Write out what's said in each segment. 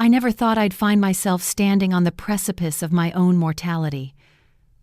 I never thought I'd find myself standing on the precipice of my own mortality.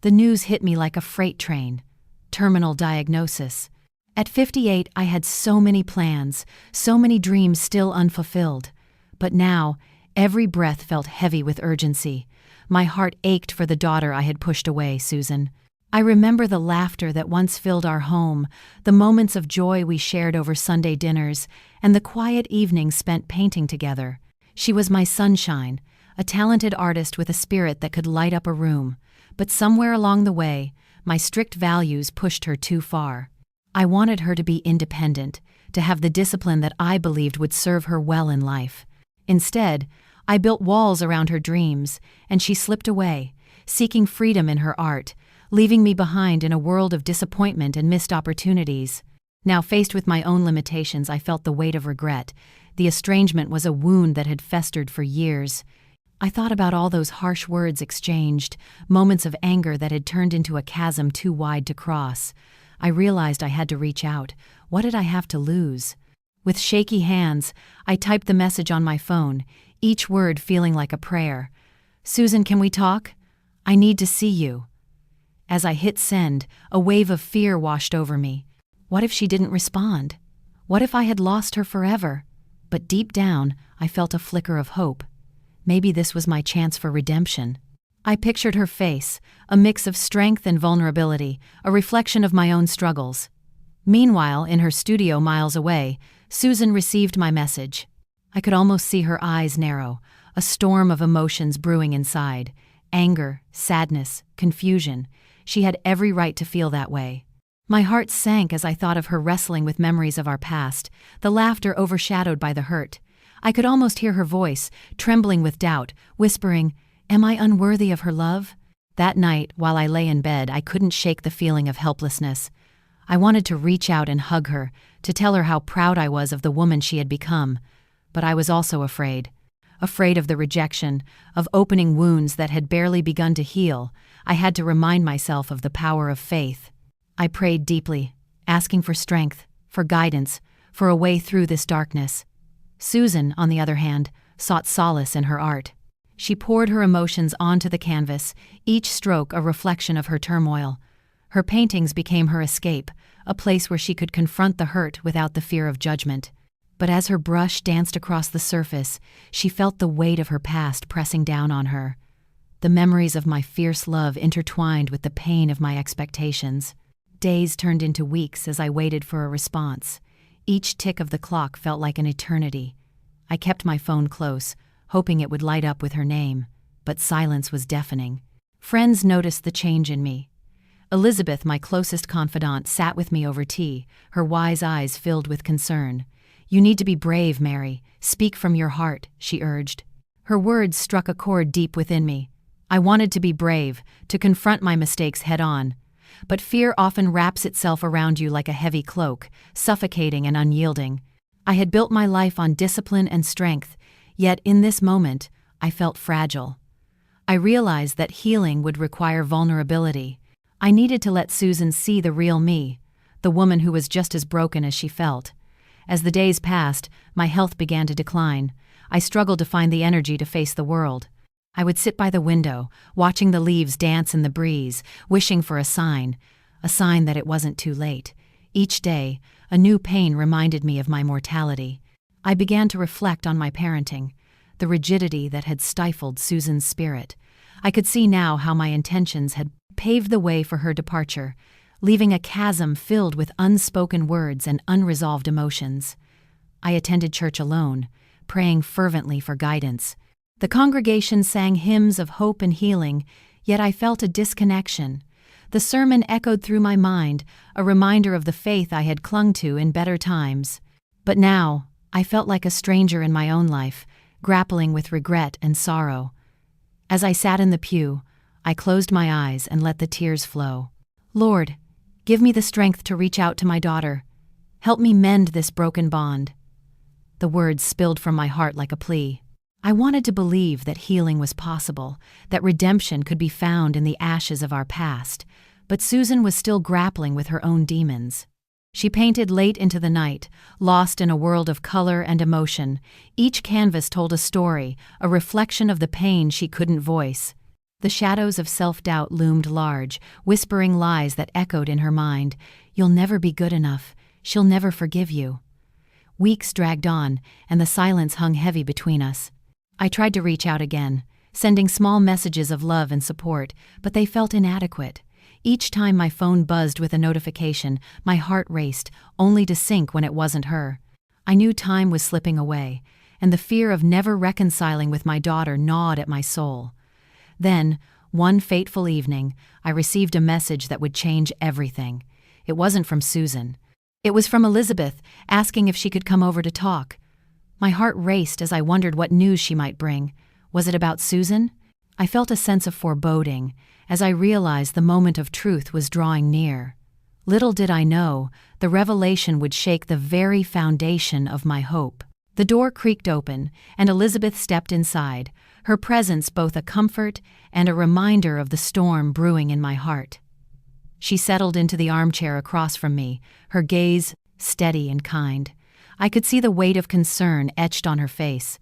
The news hit me like a freight train. Terminal diagnosis. At 58, I had so many plans, so many dreams still unfulfilled. But now, every breath felt heavy with urgency. My heart ached for the daughter I had pushed away, Susan. I remember the laughter that once filled our home, the moments of joy we shared over Sunday dinners, and the quiet evenings spent painting together. She was my sunshine, a talented artist with a spirit that could light up a room. But somewhere along the way, my strict values pushed her too far. I wanted her to be independent, to have the discipline that I believed would serve her well in life. Instead, I built walls around her dreams, and she slipped away, seeking freedom in her art, leaving me behind in a world of disappointment and missed opportunities. Now faced with my own limitations, I felt the weight of regret. The estrangement was a wound that had festered for years. I thought about all those harsh words exchanged, moments of anger that had turned into a chasm too wide to cross. I realized I had to reach out. What did I have to lose? With shaky hands, I typed the message on my phone, each word feeling like a prayer. "Susan, can we talk? I need to see you." As I hit send, a wave of fear washed over me. What if she didn't respond? What if I had lost her forever? But deep down, I felt a flicker of hope. Maybe this was my chance for redemption. I pictured her face, a mix of strength and vulnerability, a reflection of my own struggles. Meanwhile, in her studio miles away, Susan received my message. I could almost see her eyes narrow, a storm of emotions brewing inside. Anger, sadness, confusion. She had every right to feel that way. My heart sank as I thought of her wrestling with memories of our past, the laughter overshadowed by the hurt. I could almost hear her voice, trembling with doubt, whispering, "Am I unworthy of her love?" That night, while I lay in bed, I couldn't shake the feeling of helplessness. I wanted to reach out and hug her, to tell her how proud I was of the woman she had become. But I was also afraid. Afraid of the rejection, of opening wounds that had barely begun to heal. I had to remind myself of the power of faith. I prayed deeply, asking for strength, for guidance, for a way through this darkness. Susan, on the other hand, sought solace in her art. She poured her emotions onto the canvas, each stroke a reflection of her turmoil. Her paintings became her escape, a place where she could confront the hurt without the fear of judgment. But as her brush danced across the surface, she felt the weight of her past pressing down on her. The memories of my fierce love intertwined with the pain of my expectations. Days turned into weeks as I waited for a response. Each tick of the clock felt like an eternity. I kept my phone close, hoping it would light up with her name, but silence was deafening. Friends noticed the change in me. Elizabeth, my closest confidant, sat with me over tea, her wise eyes filled with concern. "You need to be brave, Mary. Speak from your heart," she urged. Her words struck a chord deep within me. I wanted to be brave, to confront my mistakes head-on. But fear often wraps itself around you like a heavy cloak, suffocating and unyielding. I had built my life on discipline and strength, yet in this moment, I felt fragile. I realized that healing would require vulnerability. I needed to let Susan see the real me, the woman who was just as broken as she felt. As the days passed, my health began to decline. I struggled to find the energy to face the world. I would sit by the window, watching the leaves dance in the breeze, wishing for a sign that it wasn't too late. Each day, a new pain reminded me of my mortality. I began to reflect on my parenting, the rigidity that had stifled Susan's spirit. I could see now how my intentions had paved the way for her departure, leaving a chasm filled with unspoken words and unresolved emotions. I attended church alone, praying fervently for guidance. The congregation sang hymns of hope and healing, yet I felt a disconnection. The sermon echoed through my mind, a reminder of the faith I had clung to in better times. But now, I felt like a stranger in my own life, grappling with regret and sorrow. As I sat in the pew, I closed my eyes and let the tears flow. "Lord, give me the strength to reach out to my daughter. Help me mend this broken bond." The words spilled from my heart like a plea. I wanted to believe that healing was possible, that redemption could be found in the ashes of our past, but Susan was still grappling with her own demons. She painted late into the night, lost in a world of color and emotion. Each canvas told a story, a reflection of the pain she couldn't voice. The shadows of self-doubt loomed large, whispering lies that echoed in her mind. You'll never be good enough. She'll never forgive you. Weeks dragged on, and the silence hung heavy between us. I tried to reach out again, sending small messages of love and support, but they felt inadequate. Each time my phone buzzed with a notification, my heart raced, only to sink when it wasn't her. I knew time was slipping away, and the fear of never reconciling with my daughter gnawed at my soul. Then, one fateful evening, I received a message that would change everything. It wasn't from Susan. It was from Elizabeth, asking if she could come over to talk. My heart raced as I wondered what news she might bring. Was it about Susan? I felt a sense of foreboding, as I realized the moment of truth was drawing near. Little did I know, the revelation would shake the very foundation of my hope. The door creaked open, and Elizabeth stepped inside, her presence both a comfort and a reminder of the storm brewing in my heart. She settled into the armchair across from me, her gaze steady and kind. I could see the weight of concern etched on her face.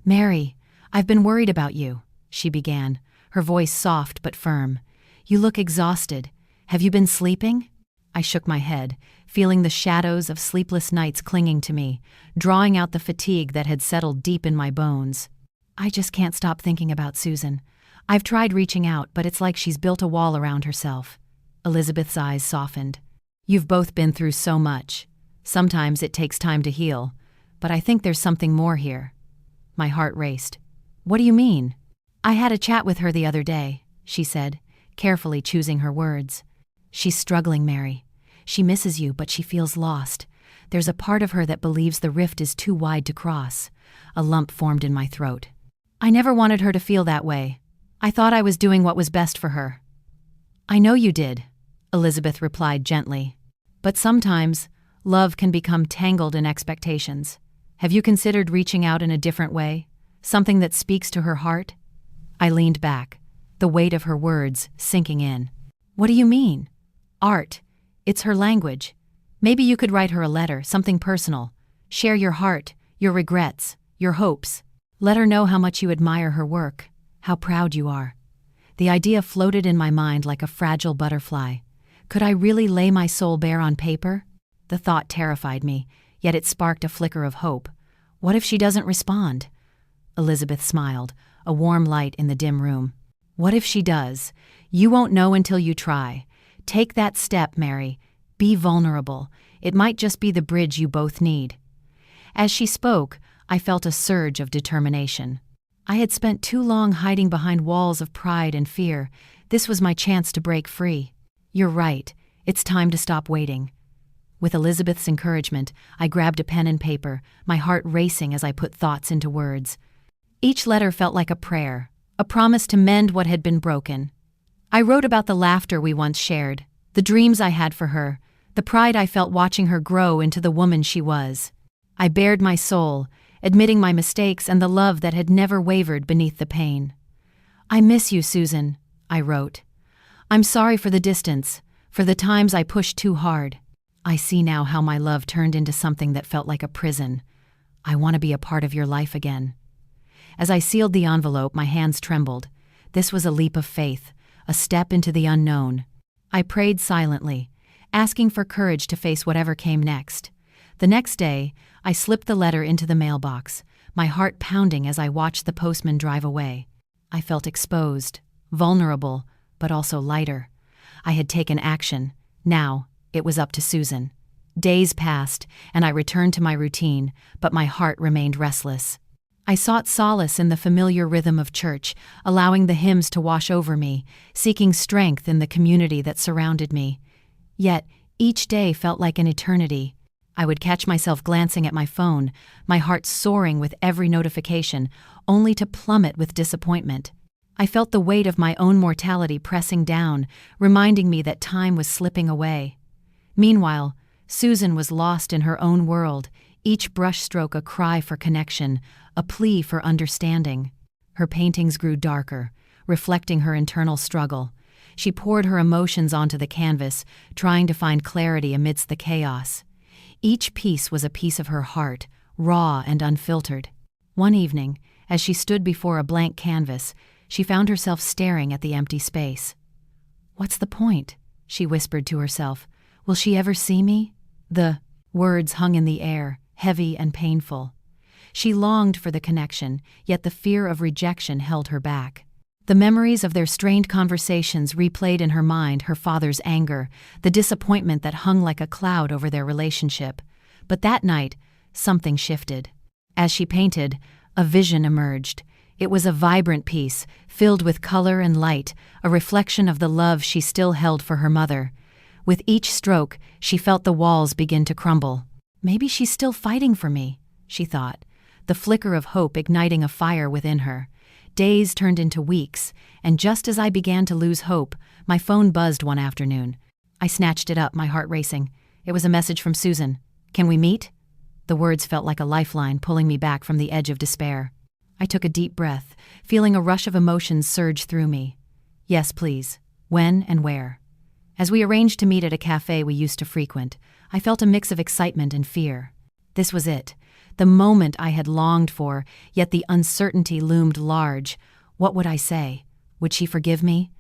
"Mary, I've been worried about you," she began, her voice soft but firm. "You look exhausted. Have you been sleeping?" I shook my head, feeling the shadows of sleepless nights clinging to me, drawing out the fatigue that had settled deep in my bones. "I just can't stop thinking about Susan. I've tried reaching out, but it's like she's built a wall around herself." Elizabeth's eyes softened. "You've both been through so much. Sometimes it takes time to heal, but I think there's something more here." My heart raced. "What do you mean?" "I had a chat with her the other day," she said, carefully choosing her words. "She's struggling, Mary. She misses you, but she feels lost. There's a part of her that believes the rift is too wide to cross." A lump formed in my throat. "I never wanted her to feel that way. I thought I was doing what was best for her." "I know you did," Elizabeth replied gently. "But sometimes, love can become tangled in expectations. Have you considered reaching out in a different way? Something that speaks to her heart?" I leaned back, the weight of her words sinking in. "What do you mean?" "Art. It's her language. Maybe you could write her a letter, something personal. Share your heart, your regrets, your hopes. Let her know how much you admire her work, how proud you are." The idea floated in my mind like a fragile butterfly. Could I really lay my soul bare on paper? The thought terrified me, yet it sparked a flicker of hope. What if she doesn't respond? Elizabeth smiled, a warm light in the dim room. "What if she does? You won't know until you try. Take that step, Mary. Be vulnerable. It might just be the bridge you both need." As she spoke, I felt a surge of determination. I had spent too long hiding behind walls of pride and fear. This was my chance to break free. "You're right. It's time to stop waiting." With Elizabeth's encouragement, I grabbed a pen and paper, my heart racing as I put thoughts into words. Each letter felt like a prayer, a promise to mend what had been broken. I wrote about the laughter we once shared, the dreams I had for her, the pride I felt watching her grow into the woman she was. I bared my soul, admitting my mistakes and the love that had never wavered beneath the pain. "I miss you, Susan," I wrote. "I'm sorry for the distance, for the times I pushed too hard. I see now how my love turned into something that felt like a prison. I want to be a part of your life again." As I sealed the envelope, my hands trembled. This was a leap of faith, a step into the unknown. I prayed silently, asking for courage to face whatever came next. The next day, I slipped the letter into the mailbox, my heart pounding as I watched the postman drive away. I felt exposed, vulnerable, but also lighter. I had taken action. Now, it was up to Susan. Days passed, and I returned to my routine, but my heart remained restless. I sought solace in the familiar rhythm of church, allowing the hymns to wash over me, seeking strength in the community that surrounded me. Yet, each day felt like an eternity. I would catch myself glancing at my phone, my heart soaring with every notification, only to plummet with disappointment. I felt the weight of my own mortality pressing down, reminding me that time was slipping away. Meanwhile, Susan was lost in her own world, each brushstroke a cry for connection, a plea for understanding. Her paintings grew darker, reflecting her internal struggle. She poured her emotions onto the canvas, trying to find clarity amidst the chaos. Each piece was a piece of her heart, raw and unfiltered. One evening, as she stood before a blank canvas, she found herself staring at the empty space. "What's the point?" she whispered to herself. "Will she ever see me?" The words hung in the air, heavy and painful. She longed for the connection, yet the fear of rejection held her back. The memories of their strained conversations replayed in her mind her father's anger, the disappointment that hung like a cloud over their relationship. But that night, something shifted. As she painted, a vision emerged. It was a vibrant piece, filled with color and light, a reflection of the love she still held for her mother. With each stroke, she felt the walls begin to crumble. "Maybe she's still fighting for me," she thought, the flicker of hope igniting a fire within her. Days turned into weeks, and just as I began to lose hope, my phone buzzed one afternoon. I snatched it up, my heart racing. It was a message from Susan. "Can we meet?" The words felt like a lifeline, pulling me back from the edge of despair. I took a deep breath, feeling a rush of emotions surge through me. "Yes, please. When and where?" As we arranged to meet at a cafe we used to frequent, I felt a mix of excitement and fear. This was it. The moment I had longed for, yet the uncertainty loomed large. What would I say? Would she forgive me?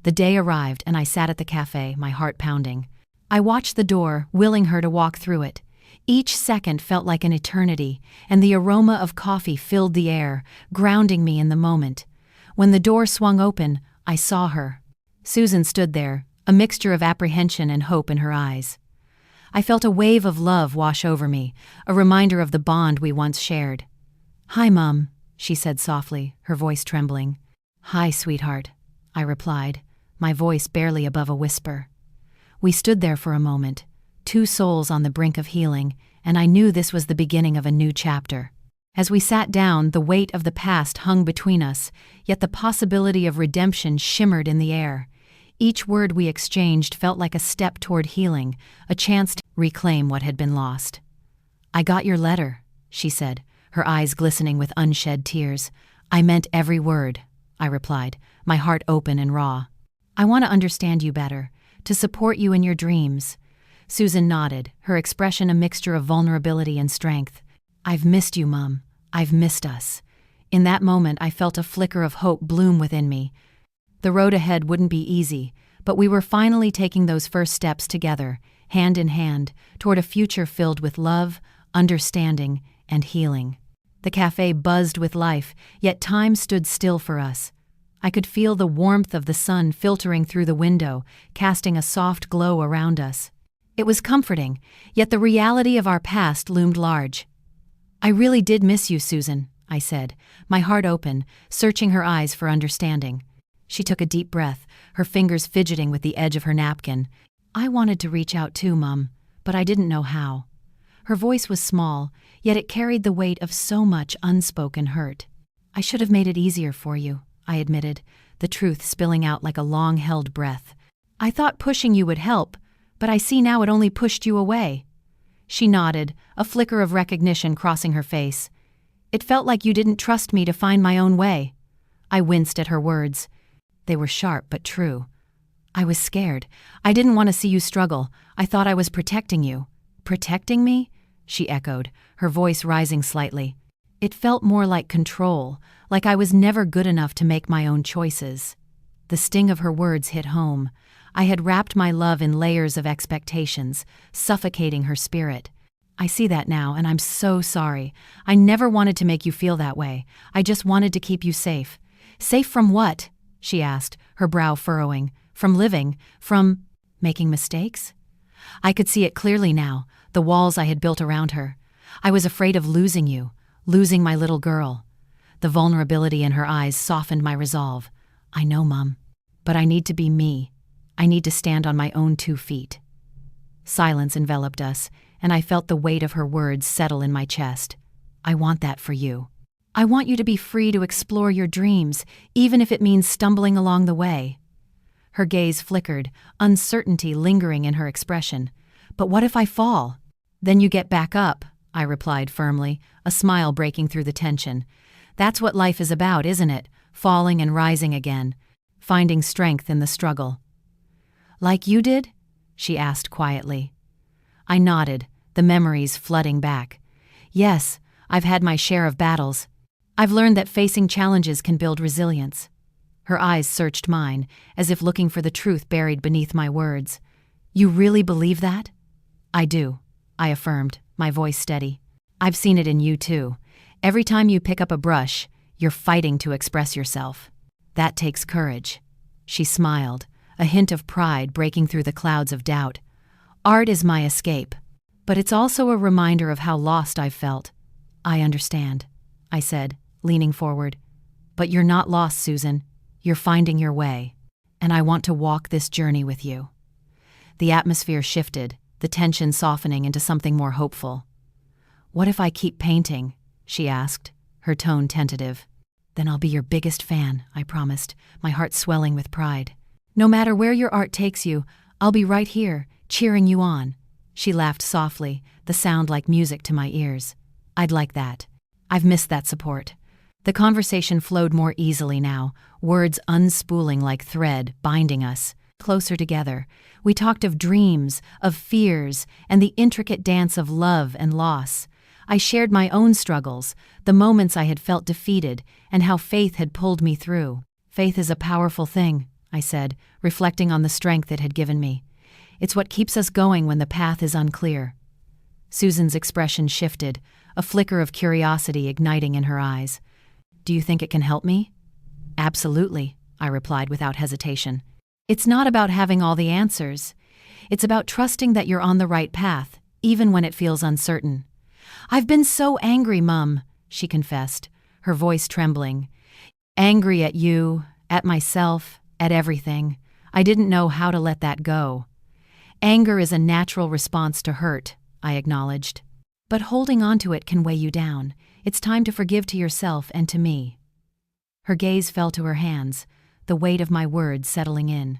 The day arrived, and I sat at the cafe, my heart pounding. I watched the door, willing her to walk through it. Each second felt like an eternity, and the aroma of coffee filled the air, grounding me in the moment. When the door swung open, I saw her. Susan stood there, a mixture of apprehension and hope in her eyes. I felt a wave of love wash over me, a reminder of the bond we once shared. "Hi, Mum," she said softly, her voice trembling. "Hi, sweetheart," I replied, my voice barely above a whisper. We stood there for a moment, two souls on the brink of healing, and I knew this was the beginning of a new chapter. As we sat down, the weight of the past hung between us, yet the possibility of redemption shimmered in the air. Each word we exchanged felt like a step toward healing, a chance to reclaim what had been lost. "I got your letter," she said, her eyes glistening with unshed tears. "I meant every word," I replied, my heart open and raw. "I want to understand you better, to support you in your dreams." Susan nodded, her expression a mixture of vulnerability and strength. "I've missed you, Mum. I've missed us." In that moment, I felt a flicker of hope bloom within me. The road ahead wouldn't be easy, but we were finally taking those first steps together, hand in hand, toward a future filled with love, understanding, and healing. The cafe buzzed with life, yet time stood still for us. I could feel the warmth of the sun filtering through the window, casting a soft glow around us. It was comforting, yet the reality of our past loomed large. "I really did miss you, Susan," I said, my heart open, searching her eyes for understanding. She took a deep breath, her fingers fidgeting with the edge of her napkin. "I wanted to reach out too, Mum, but I didn't know how." Her voice was small, yet it carried the weight of so much unspoken hurt. "I should have made it easier for you," I admitted, the truth spilling out like a long-held breath. "I thought pushing you would help, but I see now it only pushed you away." She nodded, a flicker of recognition crossing her face. "It felt like you didn't trust me to find my own way." I winced at her words. They were sharp but true. "I was scared. I didn't want to see you struggle. I thought I was protecting you." "Protecting me?" she echoed, her voice rising slightly. It felt more like control, like I was never good enough to make my own choices. The sting of her words hit home. I had wrapped my love in layers of expectations, suffocating her spirit. "I see that now, and I'm so sorry. I never wanted to make you feel that way. I just wanted to keep you safe." "Safe from what?" she asked, her brow furrowing. "From living? From making mistakes?" I could see it clearly now, the walls I had built around her. I was afraid of losing you, losing my little girl. The vulnerability in her eyes softened my resolve. "I know, Mum. But I need to be me. I need to stand on my own 2 feet." Silence enveloped us, and I felt the weight of her words settle in my chest. "I want that for you. I want you to be free to explore your dreams, even if it means stumbling along the way." Her gaze flickered, uncertainty lingering in her expression. "But what if I fall?" "Then you get back up," I replied firmly, a smile breaking through the tension. "That's what life is about, isn't it? Falling and rising again." finding strength in the struggle. Like you did? She asked quietly. I nodded, the memories flooding back. Yes, I've had my share of battles. I've learned that facing challenges can build resilience. Her eyes searched mine, as if looking for the truth buried beneath my words. You really believe that? I do, I affirmed, my voice steady. I've seen it in you too. Every time you pick up a brush, you're fighting to express yourself. That takes courage. She smiled, a hint of pride breaking through the clouds of doubt. Art is my escape, but it's also a reminder of how lost I've felt. I understand, I said, leaning forward. But you're not lost, Susan. You're finding your way, and I want to walk this journey with you. The atmosphere shifted, the tension softening into something more hopeful. What if I keep painting? She asked, her tone tentative. Then I'll be your biggest fan, I promised, my heart swelling with pride. No matter where your art takes you, I'll be right here, cheering you on. She laughed softly, the sound like music to my ears. I'd like that. I've missed that support. The conversation flowed more easily now, words unspooling like thread, binding us. Closer together, we talked of dreams, of fears, and the intricate dance of love and loss. I shared my own struggles, the moments I had felt defeated, and how faith had pulled me through. Faith is a powerful thing, I said, reflecting on the strength it had given me. It's what keeps us going when the path is unclear. Susan's expression shifted, a flicker of curiosity igniting in her eyes. Do you think it can help me? Absolutely, I replied without hesitation. It's not about having all the answers. It's about trusting that you're on the right path, even when it feels uncertain. I've been so angry, Mum, she confessed, her voice trembling. Angry at you, at myself, at everything. I didn't know how to let that go. Anger is a natural response to hurt, I acknowledged. But holding on to it can weigh you down. It's time to forgive to yourself and to me. Her gaze fell to her hands, the weight of my words settling in.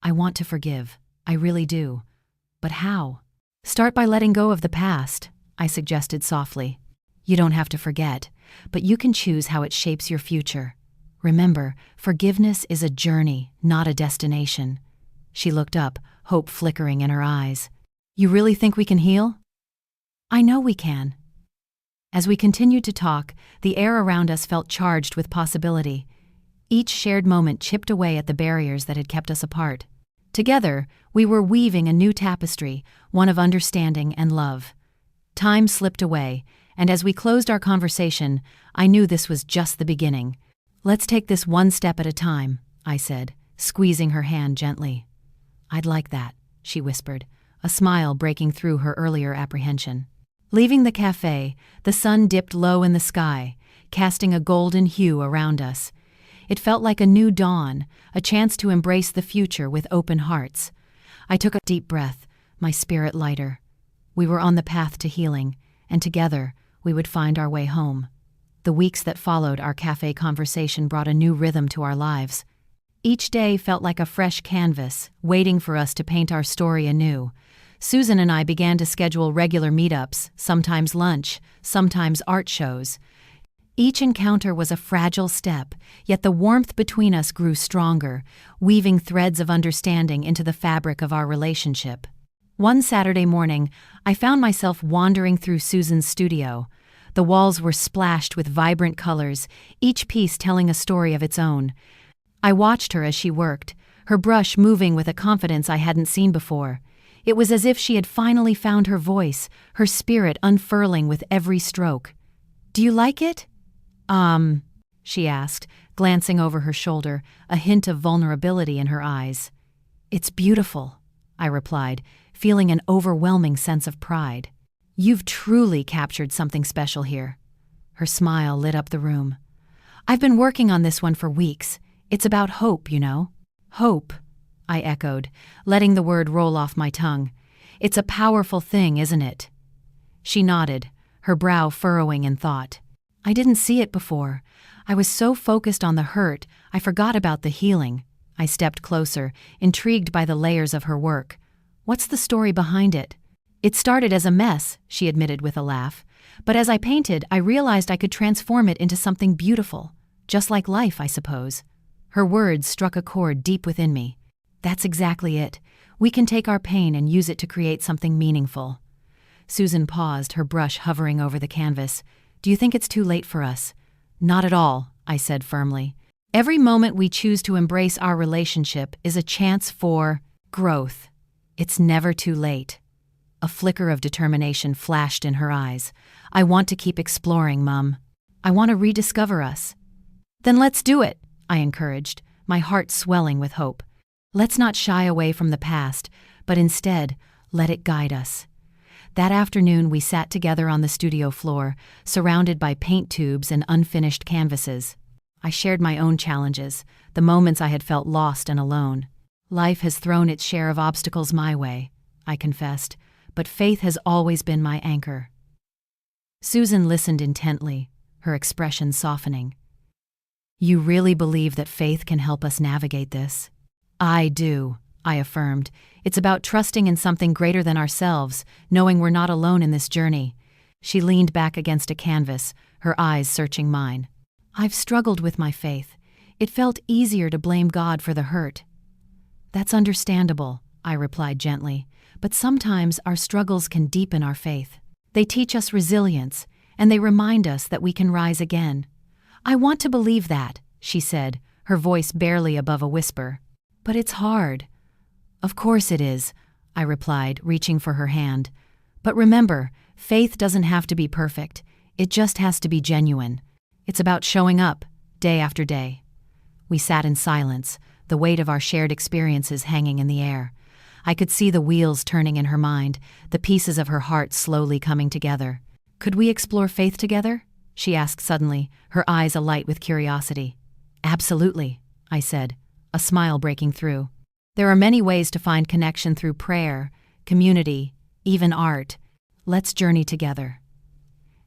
I want to forgive. I really do. But how? Start by letting go of the past, I suggested softly. You don't have to forget, but you can choose how it shapes your future. Remember, forgiveness is a journey, not a destination. She looked up, hope flickering in her eyes. You really think we can heal? I know we can. As we continued to talk, the air around us felt charged with possibility. Each shared moment chipped away at the barriers that had kept us apart. Together, we were weaving a new tapestry, one of understanding and love. Time slipped away, and as we closed our conversation, I knew this was just the beginning. Let's take this one step at a time, I said, squeezing her hand gently. I'd like that, she whispered, a smile breaking through her earlier apprehension. Leaving the cafe, the sun dipped low in the sky, casting a golden hue around us. It felt like a new dawn, a chance to embrace the future with open hearts. I took a deep breath, my spirit lighter. We were on the path to healing, and together we would find our way home. The weeks that followed our cafe conversation brought a new rhythm to our lives. Each day felt like a fresh canvas, waiting for us to paint our story anew. Susan and I began to schedule regular meetups, sometimes lunch, sometimes art shows. Each encounter was a fragile step, yet the warmth between us grew stronger, weaving threads of understanding into the fabric of our relationship. One Saturday morning, I found myself wandering through Susan's studio. The walls were splashed with vibrant colors, each piece telling a story of its own. I watched her as she worked, her brush moving with a confidence I hadn't seen before. It was as if she had finally found her voice, her spirit unfurling with every stroke. "Do you like it?" She asked, glancing over her shoulder, a hint of vulnerability in her eyes. "It's beautiful," I replied, feeling an overwhelming sense of pride. "You've truly captured something special here." Her smile lit up the room. "I've been working on this one for weeks. It's about hope, you know." "Hope," I echoed, letting the word roll off my tongue. "It's a powerful thing, isn't it?" She nodded, her brow furrowing in thought. "I didn't see it before. I was so focused on the hurt, I forgot about the healing." I stepped closer, intrigued by the layers of her work. "What's the story behind it?" "It started as a mess," she admitted with a laugh. "But as I painted, I realized I could transform it into something beautiful. Just like life, I suppose." Her words struck a chord deep within me. That's exactly it. We can take our pain and use it to create something meaningful. Susan paused, her brush hovering over the canvas. Do you think it's too late for us? Not at all, I said firmly. Every moment we choose to embrace our relationship is a chance for growth. It's never too late. A flicker of determination flashed in her eyes. I want to keep exploring, Mum. I want to rediscover us. Then let's do it, I encouraged, my heart swelling with hope. Let's not shy away from the past, but instead, let it guide us. That afternoon, we sat together on the studio floor, surrounded by paint tubes and unfinished canvases. I shared my own challenges, the moments I had felt lost and alone. Life has thrown its share of obstacles my way, I confessed, but faith has always been my anchor. Susan listened intently, her expression softening. You really believe that faith can help us navigate this? I do, I affirmed. It's about trusting in something greater than ourselves, knowing we're not alone in this journey. She leaned back against a canvas, her eyes searching mine. I've struggled with my faith. It felt easier to blame God for the hurt. That's understandable, I replied gently, but sometimes our struggles can deepen our faith. They teach us resilience, and they remind us that we can rise again. I want to believe that, she said, her voice barely above a whisper. But it's hard. Of course it is, I replied, reaching for her hand. But remember, faith doesn't have to be perfect. It just has to be genuine. It's about showing up, day after day. We sat in silence, the weight of our shared experiences hanging in the air. I could see the wheels turning in her mind, the pieces of her heart slowly coming together. Could we explore faith together? She asked suddenly, her eyes alight with curiosity. Absolutely, I said, a smile breaking through. There are many ways to find connection through prayer, community, even art. Let's journey together.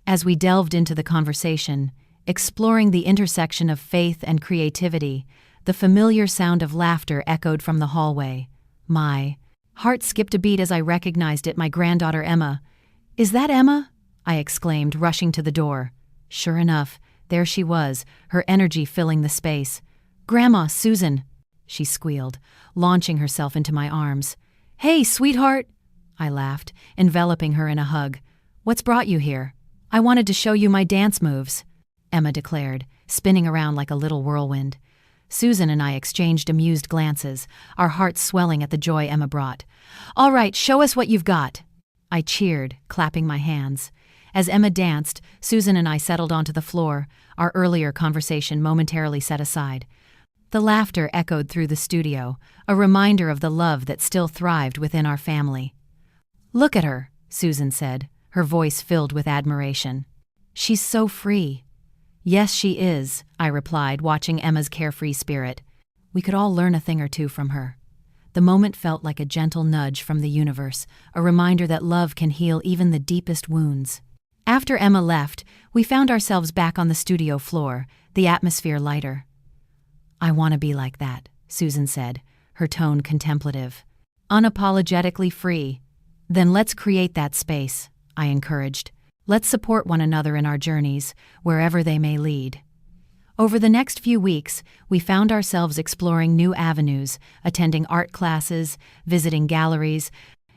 As we delved into the conversation, exploring the intersection of faith and creativity, the familiar sound of laughter echoed from the hallway. My heart skipped a beat as I recognized it, my granddaughter Emma. Is that Emma? I exclaimed, rushing to the door. Sure enough, there she was, her energy filling the space. Grandma, Susan, she squealed, launching herself into my arms. Hey, sweetheart, I laughed, enveloping her in a hug. What's brought you here? I wanted to show you my dance moves, Emma declared, spinning around like a little whirlwind. Susan and I exchanged amused glances, our hearts swelling at the joy Emma brought. All right, show us what you've got, I cheered, clapping my hands. As Emma danced, Susan and I settled onto the floor, our earlier conversation momentarily set aside. The laughter echoed through the studio, a reminder of the love that still thrived within our family. Look at her, Susan said, her voice filled with admiration. She's so free. Yes, she is, I replied, watching Emma's carefree spirit. We could all learn a thing or two from her. The moment felt like a gentle nudge from the universe, a reminder that love can heal even the deepest wounds. After Emma left, we found ourselves back on the studio floor, the atmosphere lighter. I want to be like that, Susan said, her tone contemplative. Unapologetically free. Then let's create that space, I encouraged. Let's support one another in our journeys, wherever they may lead. Over the next few weeks, we found ourselves exploring new avenues, attending art classes, visiting galleries,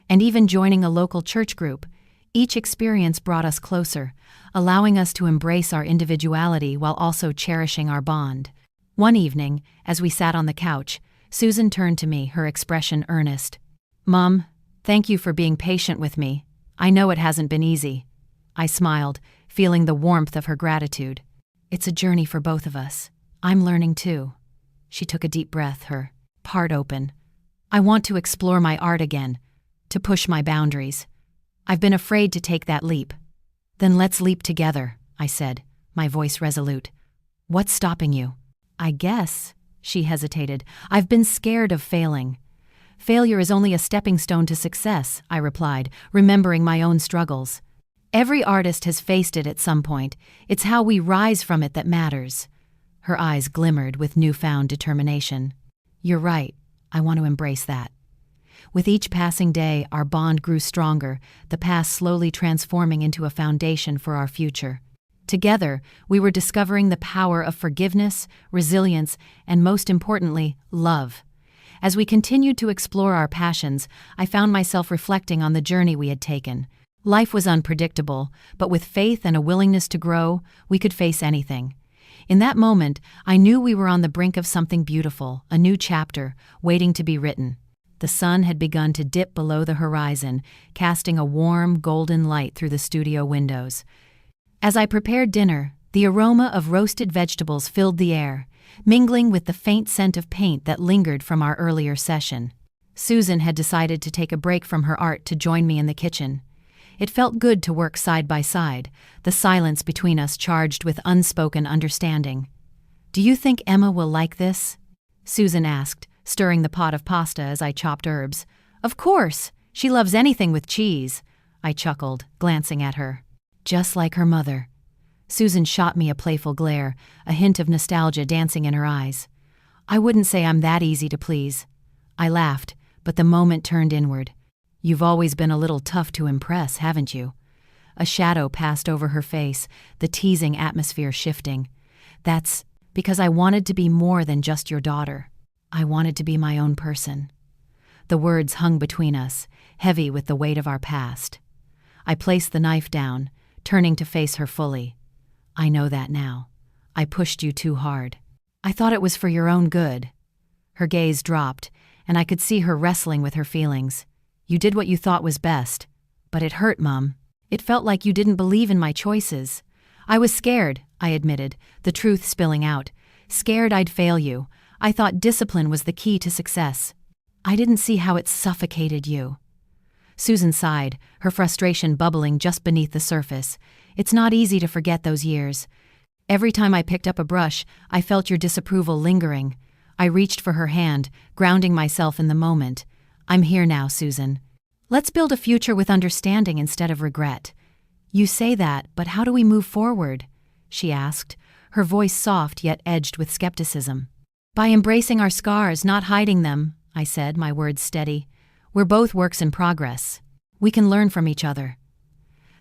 and even joining a local church group. Each experience brought us closer, allowing us to embrace our individuality while also cherishing our bond. One evening, as we sat on the couch, Susan turned to me, her expression earnest. Mom, thank you for being patient with me. I know it hasn't been easy. I smiled, feeling the warmth of her gratitude. It's a journey for both of us. I'm learning too. She took a deep breath, her heart open. I want to explore my art again, to push my boundaries. I've been afraid to take that leap. Then let's leap together, I said, my voice resolute. What's stopping you? I guess, she hesitated, I've been scared of failing. Failure is only a stepping stone to success, I replied, remembering my own struggles. Every artist has faced it at some point. It's how we rise from it that matters. Her eyes glimmered with newfound determination. You're right. I want to embrace that. With each passing day, our bond grew stronger, the past slowly transforming into a foundation for our future. Together, we were discovering the power of forgiveness, resilience, and most importantly, love. As we continued to explore our passions, I found myself reflecting on the journey we had taken. Life was unpredictable, but with faith and a willingness to grow, we could face anything. In that moment, I knew we were on the brink of something beautiful, a new chapter, waiting to be written. The sun had begun to dip below the horizon, casting a warm, golden light through the studio windows. As I prepared dinner, the aroma of roasted vegetables filled the air, mingling with the faint scent of paint that lingered from our earlier session. Susan had decided to take a break from her art to join me in the kitchen. It felt good to work side by side, the silence between us charged with unspoken understanding. "Do you think Emma will like this?" Susan asked, stirring the pot of pasta as I chopped herbs. "Of course! She loves anything with cheese," I chuckled, glancing at her. "Just like her mother." Susan shot me a playful glare, a hint of nostalgia dancing in her eyes. "I wouldn't say I'm that easy to please." I laughed, but the moment turned inward. "You've always been a little tough to impress, haven't you?" A shadow passed over her face, the teasing atmosphere shifting. "That's because I wanted to be more than just your daughter. I wanted to be my own person." The words hung between us, heavy with the weight of our past. I placed the knife down, turning to face her fully. "I know that now. I pushed you too hard. I thought it was for your own good." Her gaze dropped, and I could see her wrestling with her feelings. "You did what you thought was best. But it hurt, Mum. It felt like you didn't believe in my choices." "I was scared," I admitted, the truth spilling out. "Scared I'd fail you. I thought discipline was the key to success. I didn't see how it suffocated you." Susan sighed, her frustration bubbling just beneath the surface. "It's not easy to forget those years. Every time I picked up a brush, I felt your disapproval lingering." I reached for her hand, grounding myself in the moment. "I'm here now, Susan. Let's build a future with understanding instead of regret." "You say that, but how do we move forward?" she asked, her voice soft yet edged with skepticism. "By embracing our scars, not hiding them," I said, my words steady. "We're both works in progress. We can learn from each other."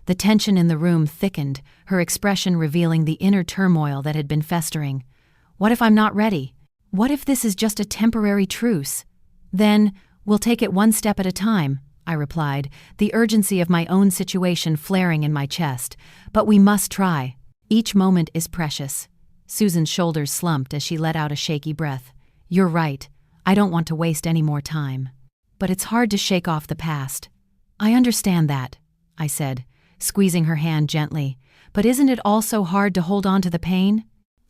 The tension in the room thickened, her expression revealing the inner turmoil that had been festering. "What if I'm not ready? What if this is just a temporary truce?" "Then, we'll take it one step at a time," I replied, the urgency of my own situation flaring in my chest. "But we must try. Each moment is precious." Susan's shoulders slumped as she let out a shaky breath. "You're right. I don't want to waste any more time. But it's hard to shake off the past." "I understand that," I said, squeezing her hand gently. "But isn't it also hard to hold on to the pain?"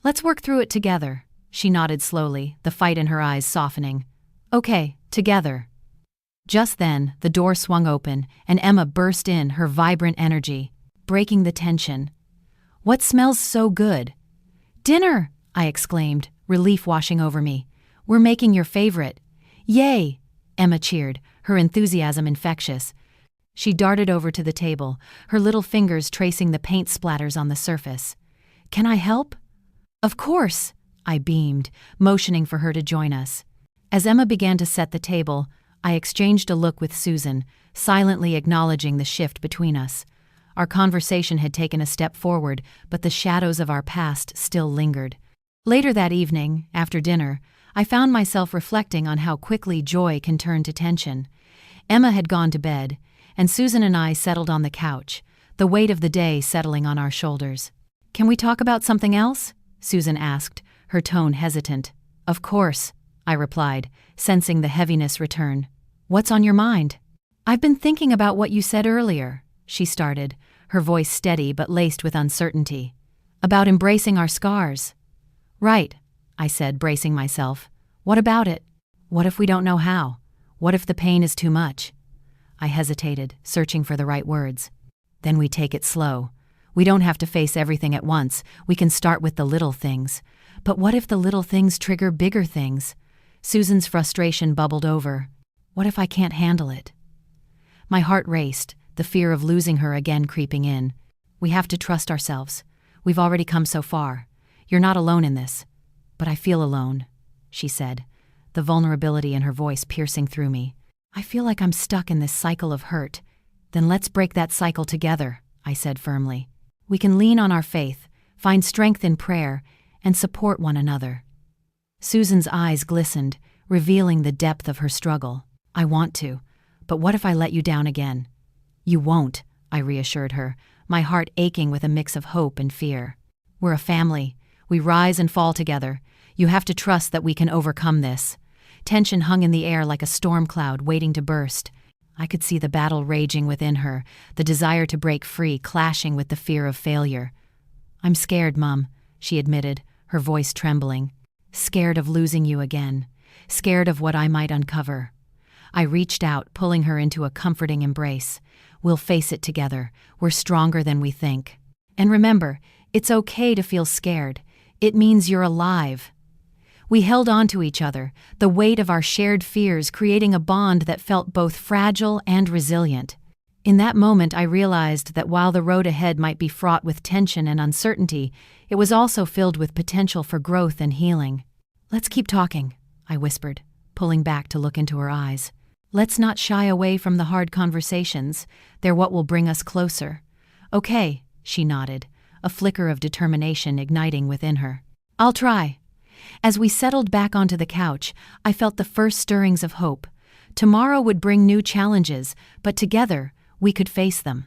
"Let's work through it together." She nodded slowly, the fight in her eyes softening. "Okay, together." Just then, the door swung open, and Emma burst in, her vibrant energy, breaking the tension. "What smells so good?" "Dinner!" I exclaimed, relief washing over me. "We're making your favorite." "Yay!" Emma cheered, her enthusiasm infectious. She darted over to the table, her little fingers tracing the paint splatters on the surface. "Can I help?" "Of course!" I beamed, motioning for her to join us. As Emma began to set the table, I exchanged a look with Susan, silently acknowledging the shift between us. Our conversation had taken a step forward, but the shadows of our past still lingered. Later that evening, after dinner, I found myself reflecting on how quickly joy can turn to tension. Emma had gone to bed, and Susan and I settled on the couch, the weight of the day settling on our shoulders. "Can we talk about something else?" Susan asked, her tone hesitant. "Of course," I replied, sensing the heaviness return. "What's on your mind?" "I've been thinking about what you said earlier," she started, her voice steady but laced with uncertainty. "About embracing our scars." "Right," I said, bracing myself. "What about it? What if we don't know how? What if the pain is too much?" I hesitated, searching for the right words. "Then we take it slow. We don't have to face everything at once. We can start with the little things. But what if the little things trigger bigger things?" Susan's frustration bubbled over. "What if I can't handle it?" My heart raced, the fear of losing her again creeping in. "We have to trust ourselves. We've already come so far. You're not alone in this." "But I feel alone," she said, the vulnerability in her voice piercing through me. "I feel like I'm stuck in this cycle of hurt." "Then let's break that cycle together," I said firmly. "We can lean on our faith, find strength in prayer, and support one another. Susan's eyes glistened, revealing the depth of her struggle. I want to, but what if I let you down again? You won't, I reassured her, my heart aching with a mix of hope and fear. We're a family. We rise and fall together. You have to trust that we can overcome this. Tension hung in the air like a storm cloud waiting to burst. I could see the battle raging within her, the desire to break free clashing with the fear of failure. I'm scared, Mum, she admitted, her voice trembling. Scared of losing you again. Scared of what I might uncover. I reached out, pulling her into a comforting embrace. We'll face it together. We're stronger than we think. And remember, it's okay to feel scared. It means you're alive. We held on to each other, the weight of our shared fears creating a bond that felt both fragile and resilient. In that moment, I realized that while the road ahead might be fraught with tension and uncertainty, it was also filled with potential for growth and healing. Let's keep talking, I whispered, pulling back to look into her eyes. Let's not shy away from the hard conversations. They're what will bring us closer. Okay, she nodded, a flicker of determination igniting within her. I'll try. As we settled back onto the couch, I felt the first stirrings of hope. Tomorrow would bring new challenges, but together, we could face them.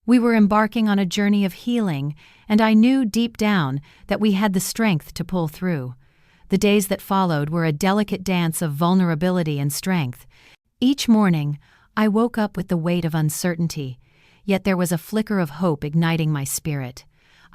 We were embarking on a journey of healing, and I knew deep down that we had the strength to pull through. The days that followed were a delicate dance of vulnerability and strength. Each morning, I woke up with the weight of uncertainty, yet there was a flicker of hope igniting my spirit.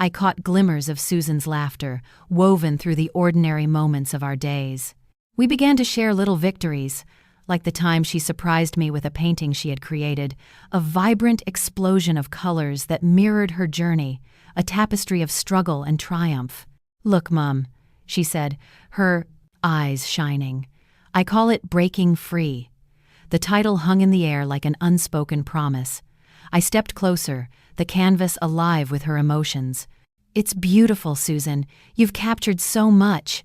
I caught glimmers of Susan's laughter, woven through the ordinary moments of our days. We began to share little victories, like the time she surprised me with a painting she had created, a vibrant explosion of colors that mirrored her journey, a tapestry of struggle and triumph. Look, Mum, she said, her eyes shining. I call it Breaking Free. The title hung in the air like an unspoken promise. I stepped closer, the canvas alive with her emotions. It's beautiful, Susan. You've captured so much.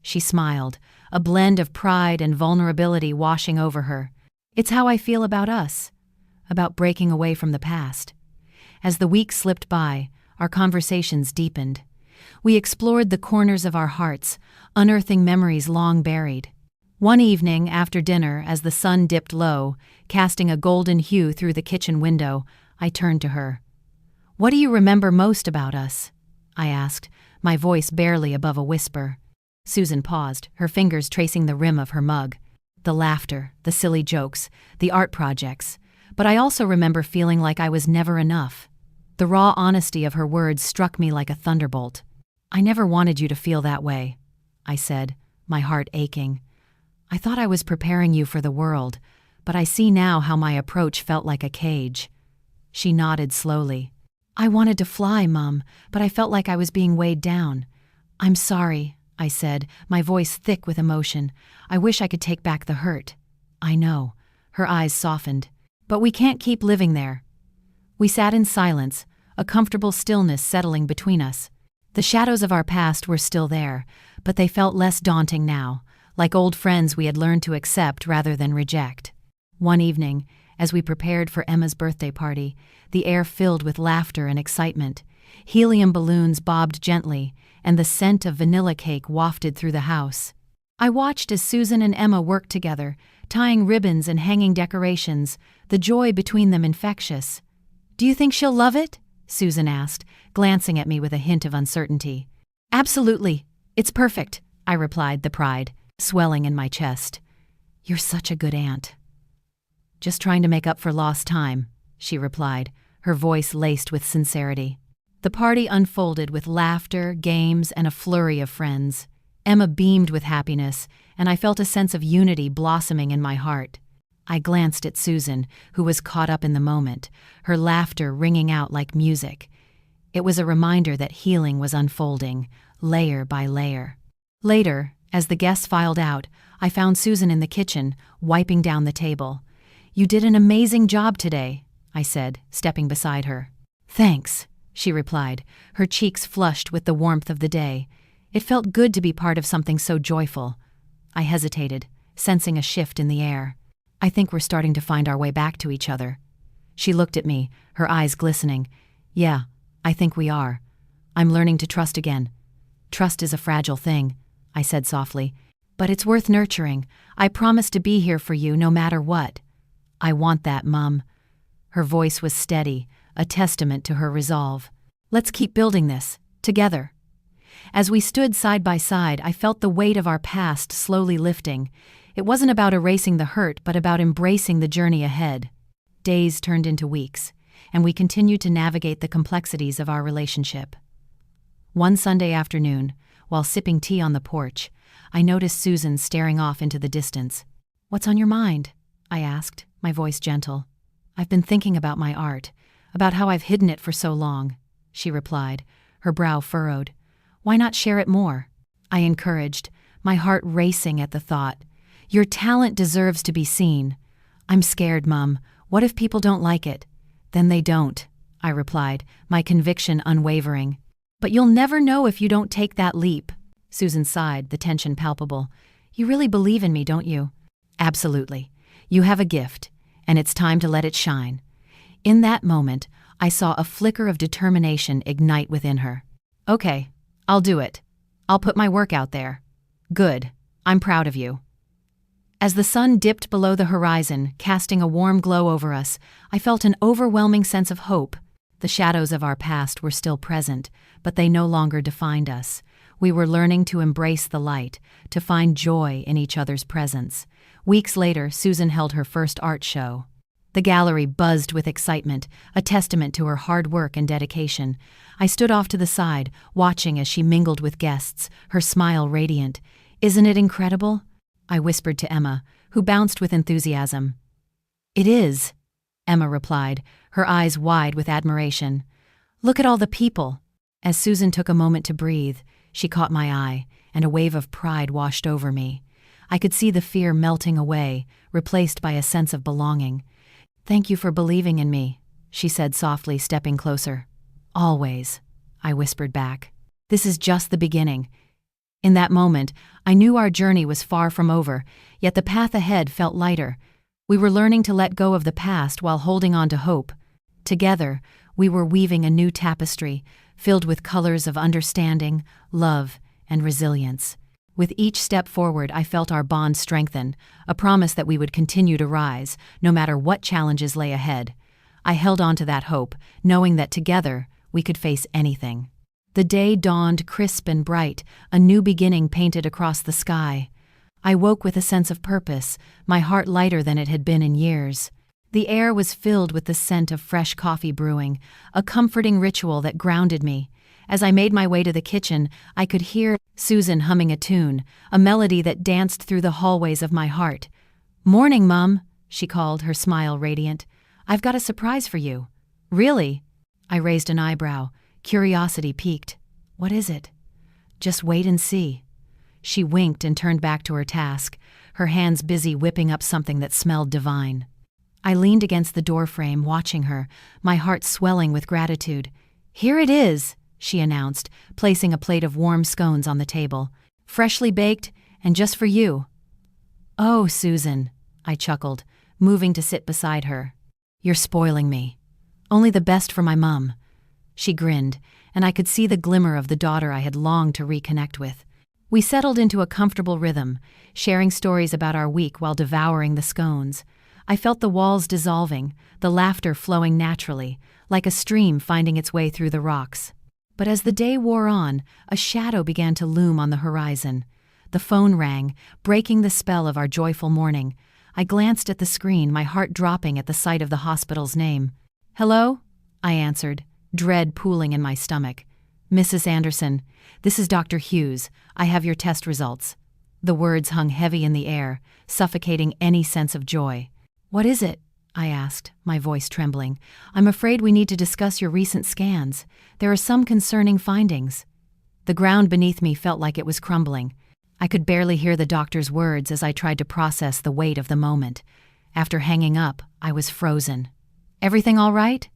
She smiled, a blend of pride and vulnerability washing over her. It's how I feel about us, about breaking away from the past. As the weeks slipped by, our conversations deepened. We explored the corners of our hearts, unearthing memories long buried. One evening after dinner, as the sun dipped low, casting a golden hue through the kitchen window, I turned to her. What do you remember most about us? I asked, my voice barely above a whisper. Susan paused, her fingers tracing the rim of her mug. The laughter, the silly jokes, the art projects. But I also remember feeling like I was never enough. The raw honesty of her words struck me like a thunderbolt. I never wanted you to feel that way, I said, my heart aching. I thought I was preparing you for the world, but I see now how my approach felt like a cage. She nodded slowly. I wanted to fly, Mum, but I felt like I was being weighed down. I'm sorry, I said, my voice thick with emotion. I wish I could take back the hurt. I know. Her eyes softened. But we can't keep living there. We sat in silence, a comfortable stillness settling between us. The shadows of our past were still there, but they felt less daunting now, like old friends we had learned to accept rather than reject. One evening, as we prepared for Emma's birthday party, the air filled with laughter and excitement. Helium balloons bobbed gently, and the scent of vanilla cake wafted through the house. I watched as Susan and Emma worked together, tying ribbons and hanging decorations, the joy between them infectious. Do you think she'll love it? Susan asked, glancing at me with a hint of uncertainty. Absolutely. It's perfect, I replied, the pride swelling in my chest. You're such a good aunt. Just trying to make up for lost time, she replied, her voice laced with sincerity. The party unfolded with laughter, games, and a flurry of friends. Emma beamed with happiness, and I felt a sense of unity blossoming in my heart. I glanced at Susan, who was caught up in the moment, her laughter ringing out like music. It was a reminder that healing was unfolding, layer by layer. Later, as the guests filed out, I found Susan in the kitchen, wiping down the table. You did an amazing job today, I said, stepping beside her. Thanks, she replied, her cheeks flushed with the warmth of the day. It felt good to be part of something so joyful. I hesitated, sensing a shift in the air. I think we're starting to find our way back to each other. She looked at me, her eyes glistening. Yeah, I think we are. I'm learning to trust again. Trust is a fragile thing, I said softly, but it's worth nurturing. I promise to be here for you no matter what. I want that, Mum. Her voice was steady, a testament to her resolve. Let's keep building this, together. As we stood side by side, I felt the weight of our past slowly lifting. It wasn't about erasing the hurt, but about embracing the journey ahead. Days turned into weeks, and we continued to navigate the complexities of our relationship. One Sunday afternoon, while sipping tea on the porch, I noticed Susan staring off into the distance. "What's on your mind?" I asked, my voice gentle. "I've been thinking about my art, about how I've hidden it for so long," she replied, her brow furrowed. "Why not share it more?" I encouraged, my heart racing at the thought. "Your talent deserves to be seen." "I'm scared, Mum. What if people don't like it?" "Then they don't," I replied, my conviction unwavering. "But you'll never know if you don't take that leap." Susan sighed, the tension palpable. "You really believe in me, don't you?" "Absolutely. You have a gift, and it's time to let it shine." In that moment, I saw a flicker of determination ignite within her. "Okay, I'll do it. I'll put my work out there." "Good. I'm proud of you." As the sun dipped below the horizon, casting a warm glow over us, I felt an overwhelming sense of hope. The shadows of our past were still present, but they no longer defined us. We were learning to embrace the light, to find joy in each other's presence. Weeks later, Susan held her first art show. The gallery buzzed with excitement, a testament to her hard work and dedication. I stood off to the side, watching as she mingled with guests, her smile radiant. "Isn't it incredible?" I whispered to Emma, who bounced with enthusiasm. "It is," Emma replied, her eyes wide with admiration. "Look at all the people." As Susan took a moment to breathe, she caught my eye, and a wave of pride washed over me. I could see the fear melting away, replaced by a sense of belonging. "Thank you for believing in me," she said softly, stepping closer. "Always," I whispered back. "This is just the beginning." In that moment, I knew our journey was far from over, yet the path ahead felt lighter. We were learning to let go of the past while holding on to hope. Together, we were weaving a new tapestry, filled with colors of understanding, love, and resilience. With each step forward, I felt our bond strengthen, a promise that we would continue to rise, no matter what challenges lay ahead. I held on to that hope, knowing that together, we could face anything. The day dawned crisp and bright, a new beginning painted across the sky. I woke with a sense of purpose, my heart lighter than it had been in years. The air was filled with the scent of fresh coffee brewing, a comforting ritual that grounded me. As I made my way to the kitchen, I could hear Susan humming a tune, a melody that danced through the hallways of my heart. "Morning, Mum," she called, her smile radiant. "I've got a surprise for you." "Really?" I raised an eyebrow. Curiosity piqued. "What is it?" "Just wait and see." She winked and turned back to her task, her hands busy whipping up something that smelled divine. I leaned against the doorframe, watching her, my heart swelling with gratitude. "Here it is," she announced, placing a plate of warm scones on the table. "Freshly baked, and just for you." "Oh, Susan," I chuckled, moving to sit beside her. "You're spoiling me. Only the best for my mum." She grinned, and I could see the glimmer of the daughter I had longed to reconnect with. We settled into a comfortable rhythm, sharing stories about our week while devouring the scones. I felt the walls dissolving, the laughter flowing naturally, like a stream finding its way through the rocks. But as the day wore on, a shadow began to loom on the horizon. The phone rang, breaking the spell of our joyful morning. I glanced at the screen, my heart dropping at the sight of the hospital's name. "Hello?" I answered, dread pooling in my stomach. "Mrs. Anderson, this is Dr. Hughes. I have your test results." The words hung heavy in the air, suffocating any sense of joy. "What is it?" I asked, my voice trembling. "I'm afraid we need to discuss your recent scans. There are some concerning findings." The ground beneath me felt like it was crumbling. I could barely hear the doctor's words as I tried to process the weight of the moment. After hanging up, I was frozen. "Everything all right?"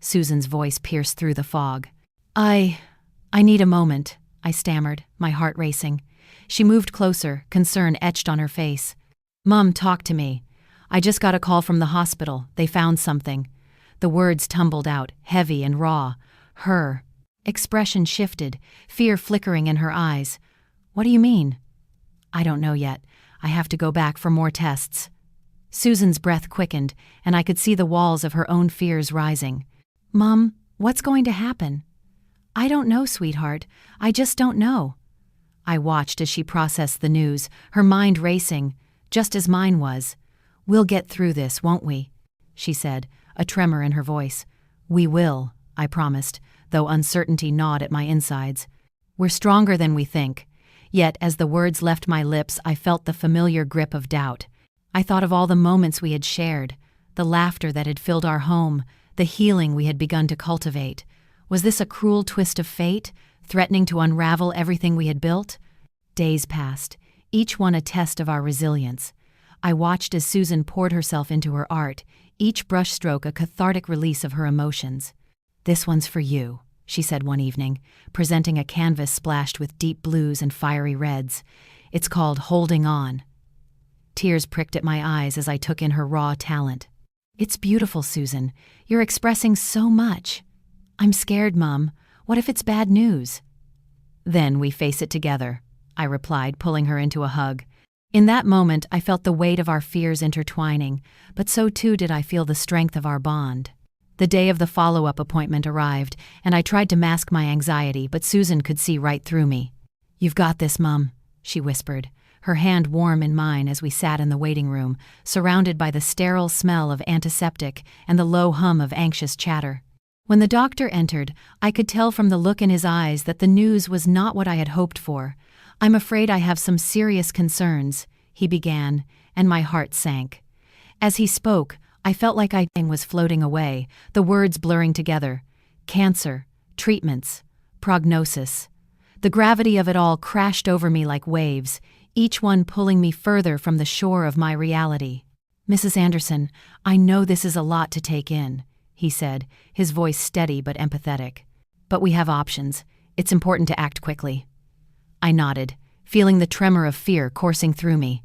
Susan's voice pierced through the fog. I need a moment," I stammered, my heart racing. She moved closer, concern etched on her face. "Mum, talk to me. I just got a call from the hospital. They found something." The words tumbled out, heavy and raw. "Her." Expression shifted, fear flickering in her eyes. What do you mean? I don't know yet. I have to go back for more tests. Susan's breath quickened, and I could see the walls of her own fears rising. Mom, what's going to happen? I don't know, sweetheart. I just don't know. I watched as she processed the news, her mind racing, just as mine was. We'll get through this, won't we? She said, a tremor in her voice. We will, I promised, though uncertainty gnawed at my insides. We're stronger than we think. Yet, as the words left my lips, I felt the familiar grip of doubt. I thought of all the moments we had shared, the laughter that had filled our home, the healing we had begun to cultivate. Was this a cruel twist of fate, threatening to unravel everything we had built? Days passed, each one a test of our resilience. I watched as Susan poured herself into her art, each brushstroke a cathartic release of her emotions. This one's for you, she said one evening, presenting a canvas splashed with deep blues and fiery reds. It's called Holding On. Tears pricked at my eyes as I took in her raw talent. It's beautiful, Susan. You're expressing so much. I'm scared, Mum. What if it's bad news? Then we face it together, I replied, pulling her into a hug. In that moment, I felt the weight of our fears intertwining, but so too did I feel the strength of our bond. The day of the follow-up appointment arrived, and I tried to mask my anxiety, but Susan could see right through me. You've got this, Mum, she whispered, her hand warm in mine as we sat in the waiting room, surrounded by the sterile smell of antiseptic and the low hum of anxious chatter. When the doctor entered, I could tell from the look in his eyes that the news was not what I had hoped for. I'm afraid I have some serious concerns, he began, and my heart sank. As he spoke, I felt like I was floating away, the words blurring together. Cancer, treatments, prognosis. The gravity of it all crashed over me like waves, each one pulling me further from the shore of my reality. Mrs. Anderson, I know this is a lot to take in, he said, his voice steady but empathetic. But we have options. It's important to act quickly. I nodded, feeling the tremor of fear coursing through me.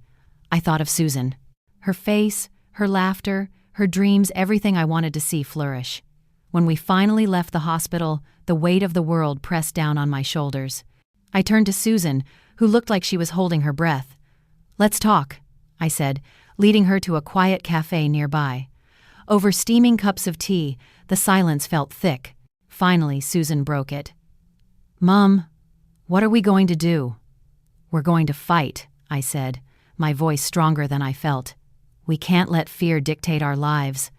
I thought of Susan. Her face, her laughter, her dreams, everything I wanted to see flourish. When we finally left the hospital, the weight of the world pressed down on my shoulders. I turned to Susan, who looked like she was holding her breath. Let's talk, I said, leading her to a quiet cafe nearby. Over steaming cups of tea, the silence felt thick. Finally, Susan broke it. Mom, what are we going to do? We're going to fight, I said, my voice stronger than I felt. We can't let fear dictate our lives.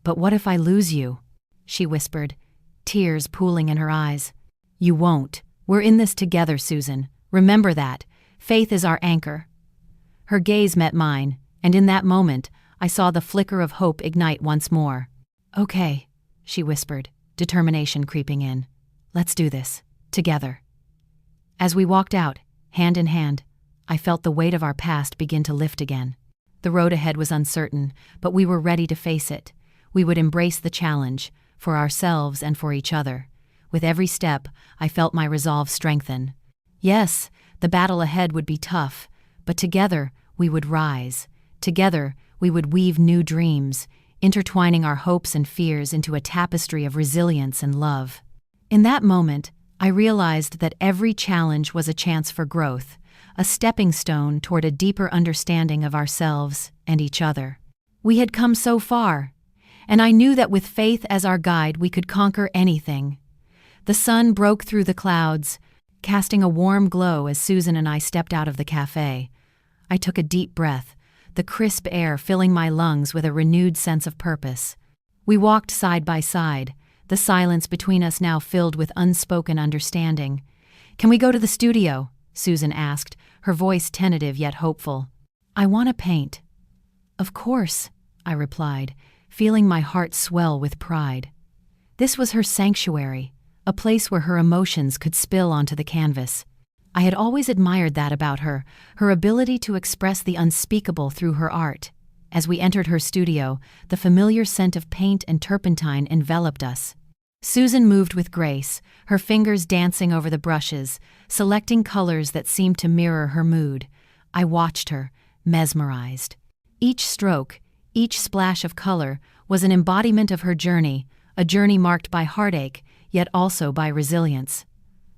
But what if I lose you? She whispered, tears pooling in her eyes. You won't. We're in this together, Susan. Remember that. Faith is our anchor. Her gaze met mine, and in that moment, I saw the flicker of hope ignite once more. Okay, she whispered, determination creeping in. Let's do this. Together. As we walked out, hand in hand, I felt the weight of our past begin to lift again. The road ahead was uncertain, but we were ready to face it. We would embrace the challenge, for ourselves and for each other. With every step, I felt my resolve strengthen. Yes, the battle ahead would be tough, but together we would rise. Together we would weave new dreams, intertwining our hopes and fears into a tapestry of resilience and love. In that moment, I realized that every challenge was a chance for growth, a stepping stone toward a deeper understanding of ourselves and each other. We had come so far, and I knew that with faith as our guide we could conquer anything. The sun broke through the clouds, casting a warm glow as Susan and I stepped out of the cafe. I took a deep breath, the crisp air filling my lungs with a renewed sense of purpose. We walked side by side, the silence between us now filled with unspoken understanding. Can we go to the studio? Susan asked, her voice tentative yet hopeful. I want to paint. Of course, I replied, feeling my heart swell with pride. This was her sanctuary, a place where her emotions could spill onto the canvas. I had always admired that about her, her ability to express the unspeakable through her art. As we entered her studio, the familiar scent of paint and turpentine enveloped us. Susan moved with grace, her fingers dancing over the brushes, selecting colors that seemed to mirror her mood. I watched her, mesmerized. Each stroke, each splash of color, was an embodiment of her journey, a journey marked by heartache, yet also by resilience.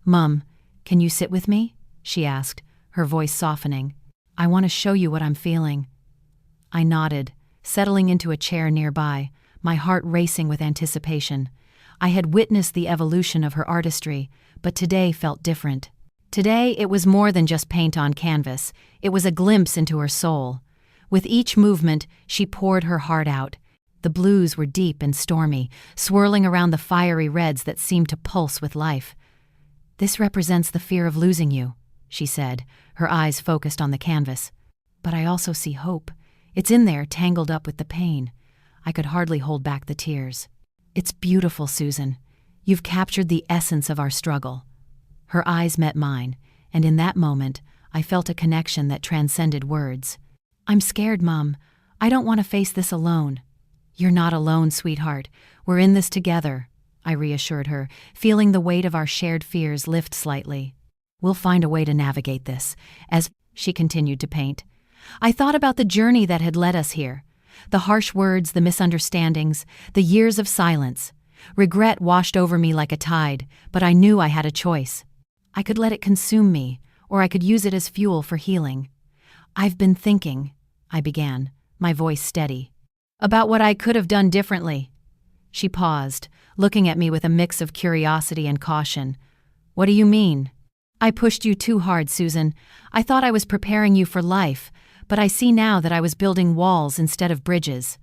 "Mum, can you sit with me?" she asked, her voice softening. "I want to show you what I'm feeling." I nodded, settling into a chair nearby, my heart racing with anticipation. I had witnessed the evolution of her artistry, but today felt different. Today it was more than just paint on canvas, it was a glimpse into her soul. With each movement, she poured her heart out. The blues were deep and stormy, swirling around the fiery reds that seemed to pulse with life. "This represents the fear of losing you," she said, her eyes focused on the canvas. "But I also see hope. It's in there, tangled up with the pain." I could hardly hold back the tears. "It's beautiful, Susan. You've captured the essence of our struggle." Her eyes met mine, and in that moment, I felt a connection that transcended words. "I'm scared, Mum. I don't want to face this alone." "You're not alone, sweetheart. We're in this together," I reassured her, feeling the weight of our shared fears lift slightly. "We'll find a way to navigate this," as she continued to paint. I thought about the journey that had led us here. The harsh words, the misunderstandings, the years of silence. Regret washed over me like a tide, but I knew I had a choice. I could let it consume me, or I could use it as fuel for healing. "I've been thinking," I began, my voice steady, "about what I could have done differently." She paused, looking at me with a mix of curiosity and caution. "What do you mean?" "I pushed you too hard, Susan. I thought I was preparing you for life, but I see now that I was building walls instead of bridges."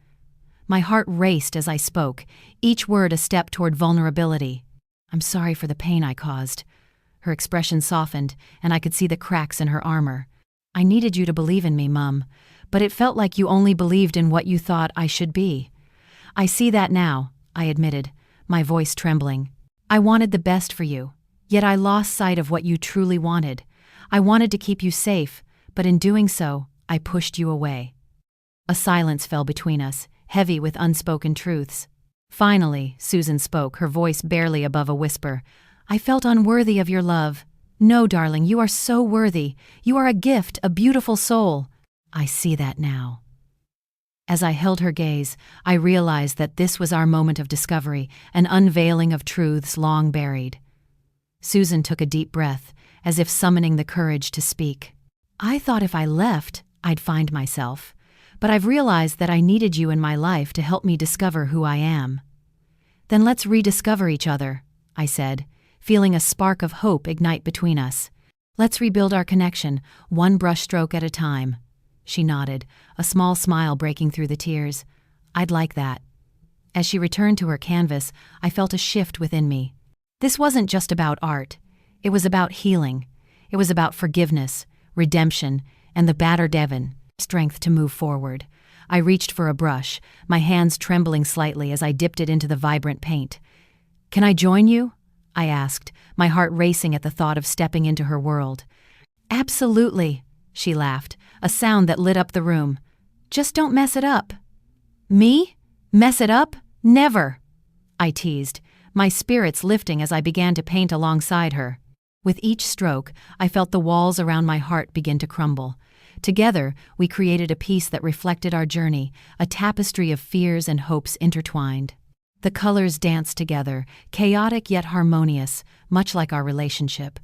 My heart raced as I spoke, each word a step toward vulnerability. "I'm sorry for the pain I caused." Her expression softened, and I could see the cracks in her armor. "I needed you to believe in me, Mum, but it felt like you only believed in what you thought I should be." "I see that now," I admitted, my voice trembling. "I wanted the best for you, yet I lost sight of what you truly wanted. I wanted to keep you safe, but in doing so, I pushed you away." A silence fell between us, heavy with unspoken truths. Finally, Susan spoke, her voice barely above a whisper. "I felt unworthy of your love." "No, darling, you are so worthy. You are a gift, a beautiful soul." "I see that now." As I held her gaze, I realized that this was our moment of discovery, an unveiling of truths long buried. Susan took a deep breath, as if summoning the courage to speak. "I thought if I left, I'd find myself. But I've realized that I needed you in my life to help me discover who I am." "Then let's rediscover each other," I said, feeling a spark of hope ignite between us. "Let's rebuild our connection, one brushstroke at a time." She nodded, a small smile breaking through the tears. "I'd like that." As she returned to her canvas, I felt a shift within me. This wasn't just about art. It was about healing. It was about forgiveness, redemption, and the battered strength to move forward. I reached for a brush, my hands trembling slightly as I dipped it into the vibrant paint. "Can I join you?" I asked, my heart racing at the thought of stepping into her world. "Absolutely," she laughed, a sound that lit up the room. "Just don't mess it up." "Me? Mess it up? Never!" I teased, my spirits lifting as I began to paint alongside her. With each stroke, I felt the walls around my heart begin to crumble. Together, we created a piece that reflected our journey, a tapestry of fears and hopes intertwined. The colors danced together, chaotic yet harmonious, much like our relationship.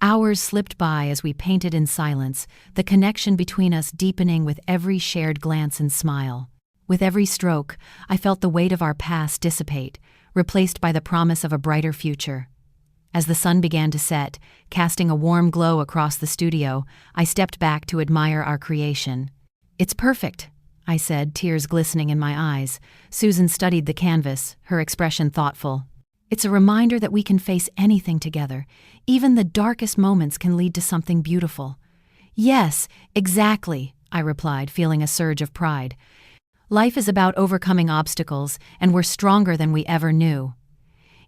Hours slipped by as we painted in silence, the connection between us deepening with every shared glance and smile. With every stroke, I felt the weight of our past dissipate, replaced by the promise of a brighter future. As the sun began to set, casting a warm glow across the studio, I stepped back to admire our creation. "It's perfect," I said, tears glistening in my eyes. Susan studied the canvas, her expression thoughtful. "It's a reminder that we can face anything together. Even the darkest moments can lead to something beautiful." "Yes, exactly," I replied, feeling a surge of pride. "Life is about overcoming obstacles, and we're stronger than we ever knew."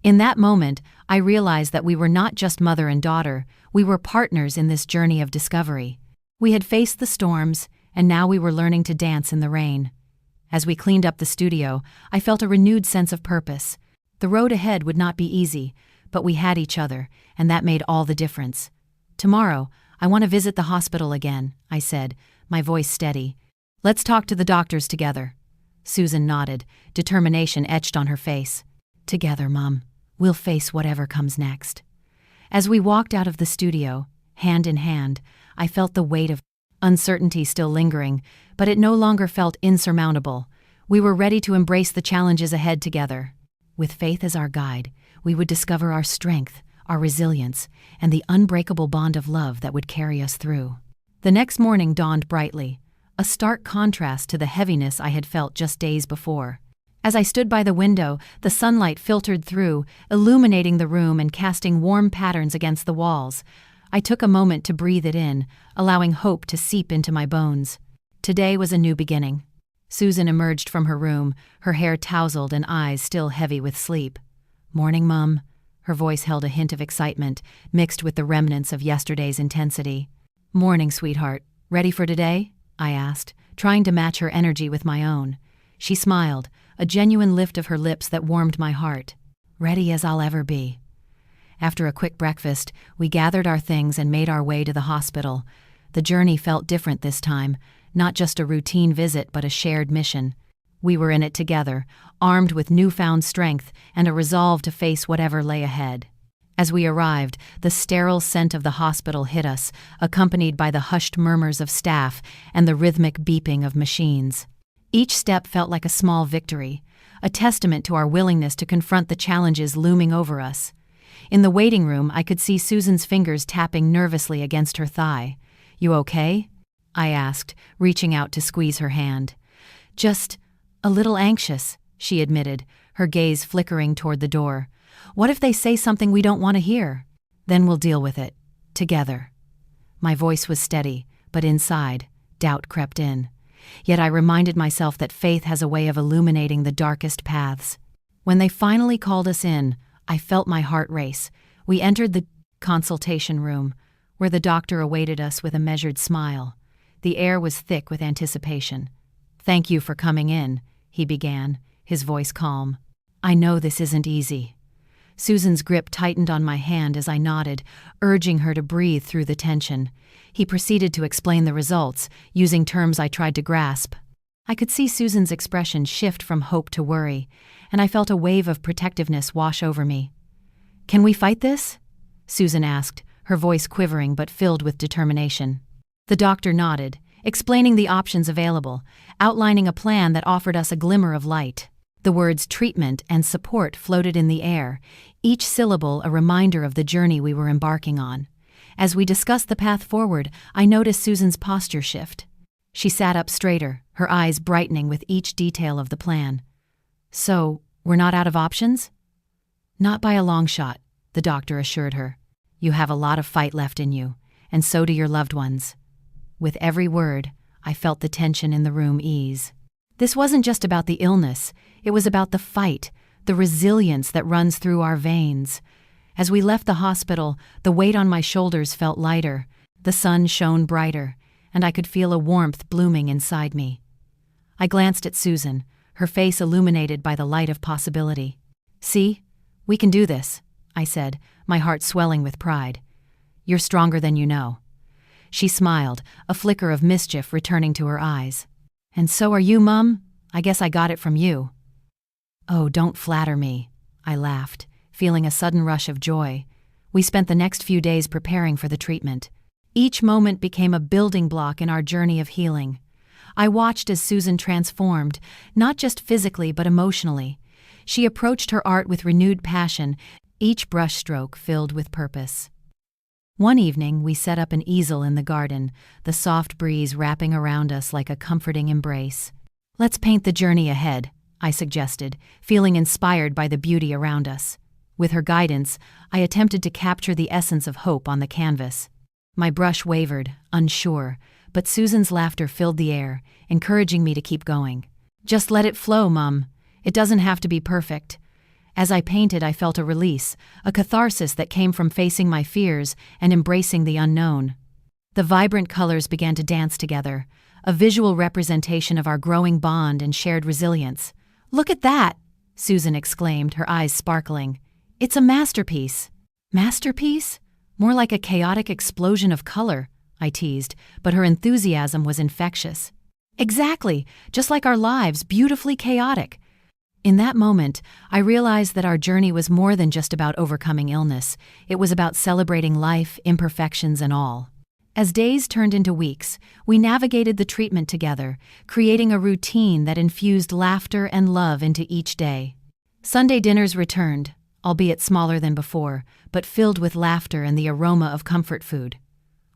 In that moment, I realized that we were not just mother and daughter, we were partners in this journey of discovery. We had faced the storms, and now we were learning to dance in the rain. As we cleaned up the studio, I felt a renewed sense of purpose. The road ahead would not be easy, but we had each other, and that made all the difference. "Tomorrow, I want to visit the hospital again," I said, my voice steady. "Let's talk to the doctors together." Susan nodded, determination etched on her face. "Together, Mum. We'll face whatever comes next. As we walked out of the studio, hand in hand, I felt the weight of uncertainty still lingering, but it no longer felt insurmountable. We were ready to embrace the challenges ahead together. With faith as our guide, we would discover our strength, our resilience, and the unbreakable bond of love that would carry us through. The next morning dawned brightly, a stark contrast to the heaviness I had felt just days before. As I stood by the window, the sunlight filtered through, illuminating the room and casting warm patterns against the walls. I took a moment to breathe it in, allowing hope to seep into my bones. Today was a new beginning. Susan emerged from her room, her hair tousled and eyes still heavy with sleep. "Morning, Mum." Her voice held a hint of excitement, mixed with the remnants of yesterday's intensity. "Morning, sweetheart. Ready for today?" I asked, trying to match her energy with my own. She smiled, a genuine lift of her lips that warmed my heart. "Ready as I'll ever be." After a quick breakfast, we gathered our things and made our way to the hospital. The journey felt different this time, not just a routine visit but a shared mission. We were in it together, armed with newfound strength and a resolve to face whatever lay ahead. As we arrived, the sterile scent of the hospital hit us, accompanied by the hushed murmurs of staff and the rhythmic beeping of machines. Each step felt like a small victory, a testament to our willingness to confront the challenges looming over us. In the waiting room, I could see Susan's fingers tapping nervously against her thigh. "You okay?" I asked, reaching out to squeeze her hand. "Just a little anxious," she admitted, her gaze flickering toward the door. "What if they say something we don't want to hear? Then we'll deal with it. Together." My voice was steady, but inside, doubt crept in. Yet I reminded myself that faith has a way of illuminating the darkest paths. When they finally called us in, I felt my heart race. We entered the consultation room, where the doctor awaited us with a measured smile. The air was thick with anticipation. "Thank you for coming in," he began, his voice calm. "I know this isn't easy." Susan's grip tightened on my hand as I nodded, urging her to breathe through the tension. He proceeded to explain the results, using terms I tried to grasp. I could see Susan's expression shift from hope to worry, and I felt a wave of protectiveness wash over me. "Can we fight this?" Susan asked, her voice quivering but filled with determination. The doctor nodded, explaining the options available, outlining a plan that offered us a glimmer of light. The words treatment and support floated in the air, each syllable a reminder of the journey we were embarking on. As we discussed the path forward, I noticed Susan's posture shift. She sat up straighter, her eyes brightening with each detail of the plan. "So, we're not out of options?" "Not by a long shot," the doctor assured her. "You have a lot of fight left in you, and so do your loved ones." With every word, I felt the tension in the room ease. This wasn't just about the illness, it was about the fight, the resilience that runs through our veins. As we left the hospital, the weight on my shoulders felt lighter, the sun shone brighter, and I could feel a warmth blooming inside me. I glanced at Susan, her face illuminated by the light of possibility. "See? We can do this," I said, my heart swelling with pride. "You're stronger than you know." She smiled, a flicker of mischief returning to her eyes. "And so are you, Mum? I guess I got it from you." "Oh, don't flatter me," I laughed, feeling a sudden rush of joy. We spent the next few days preparing for the treatment. Each moment became a building block in our journey of healing. I watched as Susan transformed, not just physically but emotionally. She approached her art with renewed passion, each brushstroke filled with purpose. One evening, we set up an easel in the garden, the soft breeze wrapping around us like a comforting embrace. "Let's paint the journey ahead," I suggested, feeling inspired by the beauty around us. With her guidance, I attempted to capture the essence of hope on the canvas. My brush wavered, unsure, but Susan's laughter filled the air, encouraging me to keep going. "Just let it flow, Mum. It doesn't have to be perfect." As I painted, I felt a release, a catharsis that came from facing my fears and embracing the unknown. The vibrant colors began to dance together, a visual representation of our growing bond and shared resilience. "Look at that!" Susan exclaimed, her eyes sparkling. "It's a masterpiece." "Masterpiece? More like a chaotic explosion of color," I teased, but her enthusiasm was infectious. "Exactly, just like our lives, beautifully chaotic." In that moment, I realized that our journey was more than just about overcoming illness. It was about celebrating life, imperfections and all. As days turned into weeks, we navigated the treatment together, creating a routine that infused laughter and love into each day. Sunday dinners returned, albeit smaller than before, but filled with laughter and the aroma of comfort food.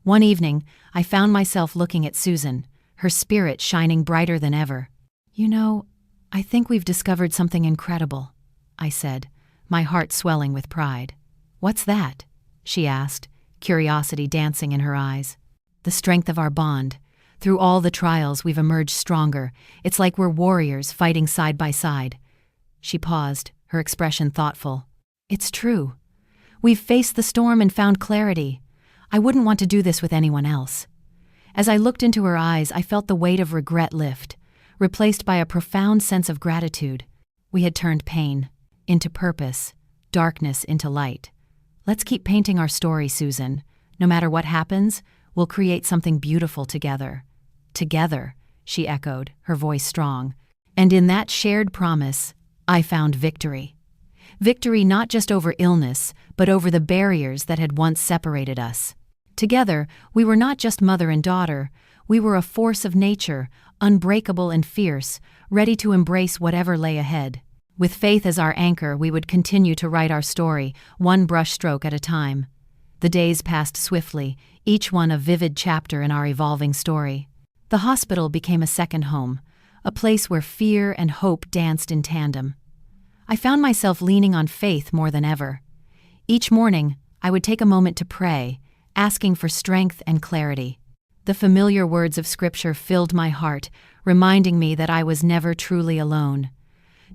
One evening, I found myself looking at Susan, her spirit shining brighter than ever. "You know, I think we've discovered something incredible," I said, my heart swelling with pride. "What's that?" she asked, curiosity dancing in her eyes. "The strength of our bond. Through all the trials, we've emerged stronger. It's like we're warriors fighting side by side." She paused, her expression thoughtful. "It's true. We've faced the storm and found clarity. I wouldn't want to do this with anyone else." As I looked into her eyes, I felt the weight of regret lift, replaced by a profound sense of gratitude. We had turned pain into purpose, darkness into light. "Let's keep painting our story, Susan. No matter what happens, we'll create something beautiful together." "Together," she echoed, her voice strong. And in that shared promise, I found victory. Victory not just over illness, but over the barriers that had once separated us. Together, we were not just mother and daughter, we were a force of nature, unbreakable and fierce, ready to embrace whatever lay ahead. With faith as our anchor, we would continue to write our story, one brushstroke at a time. The days passed swiftly, each one a vivid chapter in our evolving story. The hospital became a second home, a place where fear and hope danced in tandem. I found myself leaning on faith more than ever. Each morning, I would take a moment to pray, asking for strength and clarity. The familiar words of Scripture filled my heart, reminding me that I was never truly alone.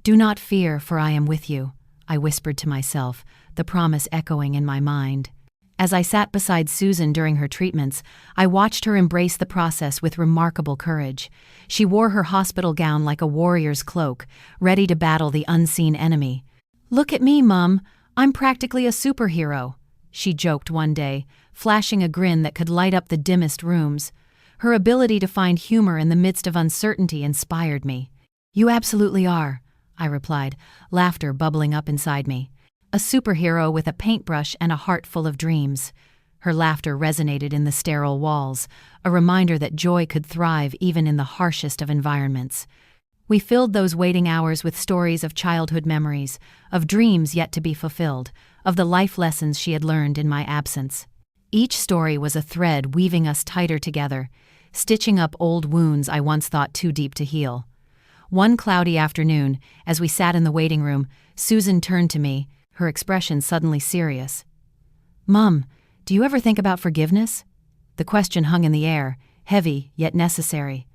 "Do not fear, for I am with you," I whispered to myself, the promise echoing in my mind. As I sat beside Susan during her treatments, I watched her embrace the process with remarkable courage. She wore her hospital gown like a warrior's cloak, ready to battle the unseen enemy. "Look at me, Mum. I'm practically a superhero," she joked one day, flashing a grin that could light up the dimmest rooms. Her ability to find humor in the midst of uncertainty inspired me. "You absolutely are," I replied, laughter bubbling up inside me. "A superhero with a paintbrush and a heart full of dreams." Her laughter resonated in the sterile walls, a reminder that joy could thrive even in the harshest of environments. We filled those waiting hours with stories of childhood memories, of dreams yet to be fulfilled, of the life lessons she had learned in my absence. Each story was a thread weaving us tighter together, stitching up old wounds I once thought too deep to heal. One cloudy afternoon, as we sat in the waiting room, Susan turned to me, her expression suddenly serious. "Mum, do you ever think about forgiveness?" The question hung in the air, heavy yet necessary.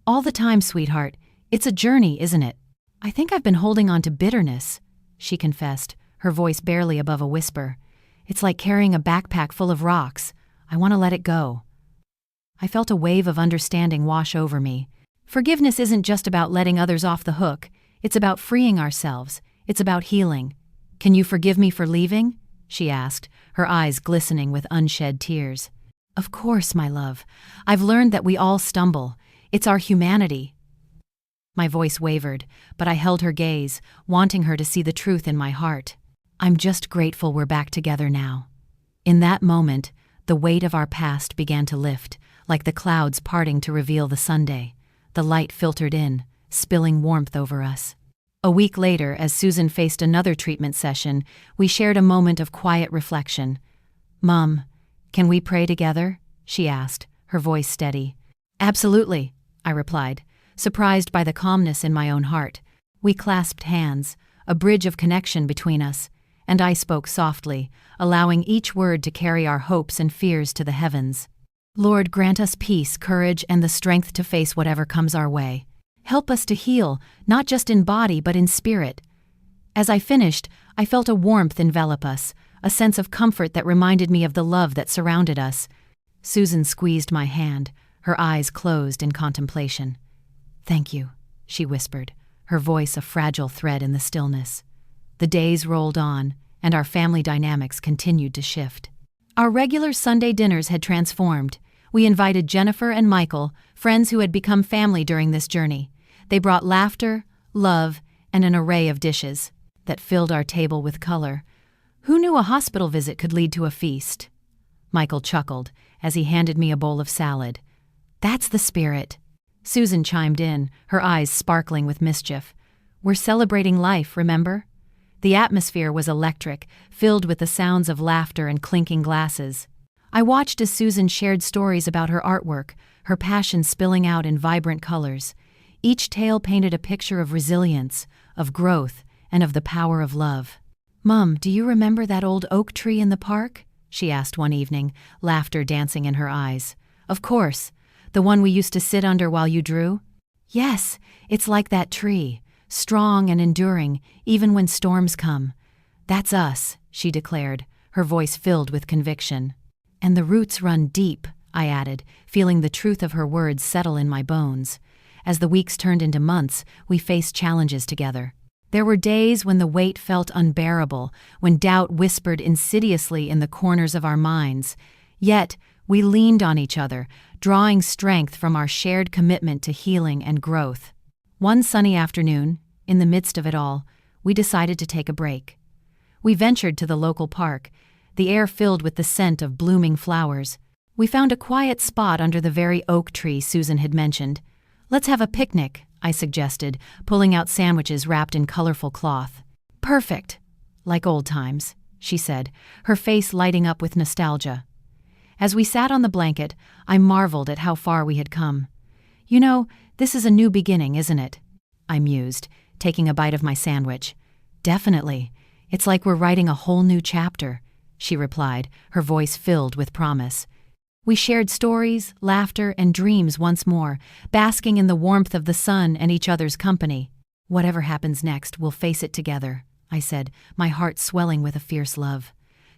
"All the time, sweetheart. It's a journey, isn't it?" "I think I've been holding on to bitterness," she confessed, her voice barely above a whisper. "It's like carrying a backpack full of rocks. I want to let it go." I felt a wave of understanding wash over me. Forgiveness isn't just about letting others off the hook. It's about freeing ourselves. It's about healing. "Can you forgive me for leaving?" she asked, her eyes glistening with unshed tears. "Of course, my love. I've learned that we all stumble. It's our humanity." My voice wavered, but I held her gaze, wanting her to see the truth in my heart. "I'm just grateful we're back together now." In that moment, the weight of our past began to lift, like the clouds parting to reveal the Sunday. The light filtered in, spilling warmth over us. A week later, as Susan faced another treatment session, we shared a moment of quiet reflection. "Mum, can we pray together?" she asked, her voice steady. "Absolutely," I replied, surprised by the calmness in my own heart. We clasped hands, a bridge of connection between us, and I spoke softly, allowing each word to carry our hopes and fears to the heavens. "Lord, grant us peace, courage, and the strength to face whatever comes our way. Help us to heal, not just in body but in spirit." As I finished, I felt a warmth envelop us, a sense of comfort that reminded me of the love that surrounded us. Susan squeezed my hand, her eyes closed in contemplation. "Thank you," she whispered, her voice a fragile thread in the stillness. The days rolled on, and our family dynamics continued to shift. Our regular Sunday dinners had transformed. We invited Jennifer and Michael, friends who had become family during this journey. They brought laughter, love, and an array of dishes that filled our table with color. Who knew a hospital visit could lead to a feast? Michael chuckled as he handed me a bowl of salad. That's the spirit. Susan chimed in, her eyes sparkling with mischief. We're celebrating life, remember? The atmosphere was electric, filled with the sounds of laughter and clinking glasses. I watched as Susan shared stories about her artwork, her passion spilling out in vibrant colors. Each tale painted a picture of resilience, of growth, and of the power of love. "Mum, do you remember that old oak tree in the park?" she asked one evening, laughter dancing in her eyes. "Of course. The one we used to sit under while you drew?" "Yes, it's like that tree, strong and enduring, even when storms come." "That's us," she declared, her voice filled with conviction. "And the roots run deep," I added, feeling the truth of her words settle in my bones. As the weeks turned into months, we faced challenges together. There were days when the weight felt unbearable, when doubt whispered insidiously in the corners of our minds. Yet, we leaned on each other, drawing strength from our shared commitment to healing and growth. One sunny afternoon, in the midst of it all, we decided to take a break. We ventured to the local park, the air filled with the scent of blooming flowers. We found a quiet spot under the very oak tree Susan had mentioned. "Let's have a picnic," I suggested, pulling out sandwiches wrapped in colorful cloth. "Perfect. Like old times," she said, her face lighting up with nostalgia. As we sat on the blanket, I marveled at how far we had come. "You know, this is a new beginning, isn't it?" I mused, taking a bite of my sandwich. "Definitely. It's like we're writing a whole new chapter," she replied, her voice filled with promise. We shared stories, laughter, and dreams once more, basking in the warmth of the sun and each other's company. "Whatever happens next, we'll face it together," I said, my heart swelling with a fierce love.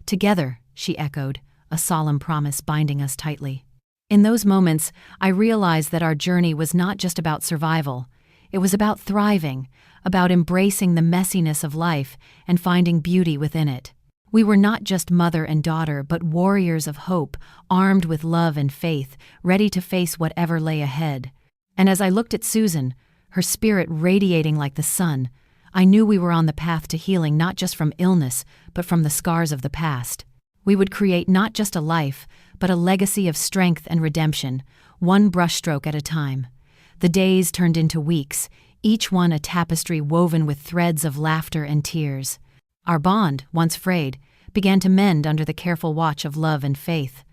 "Together," she echoed, a solemn promise binding us tightly. In those moments, I realized that our journey was not just about survival. It was about thriving, about embracing the messiness of life and finding beauty within it. We were not just mother and daughter, but warriors of hope, armed with love and faith, ready to face whatever lay ahead. And as I looked at Susan, her spirit radiating like the sun, I knew we were on the path to healing not just from illness, but from the scars of the past. We would create not just a life, but a legacy of strength and redemption, one brushstroke at a time. The days turned into weeks, each one a tapestry woven with threads of laughter and tears. Our bond, once frayed, began to mend under the careful watch of love and faith.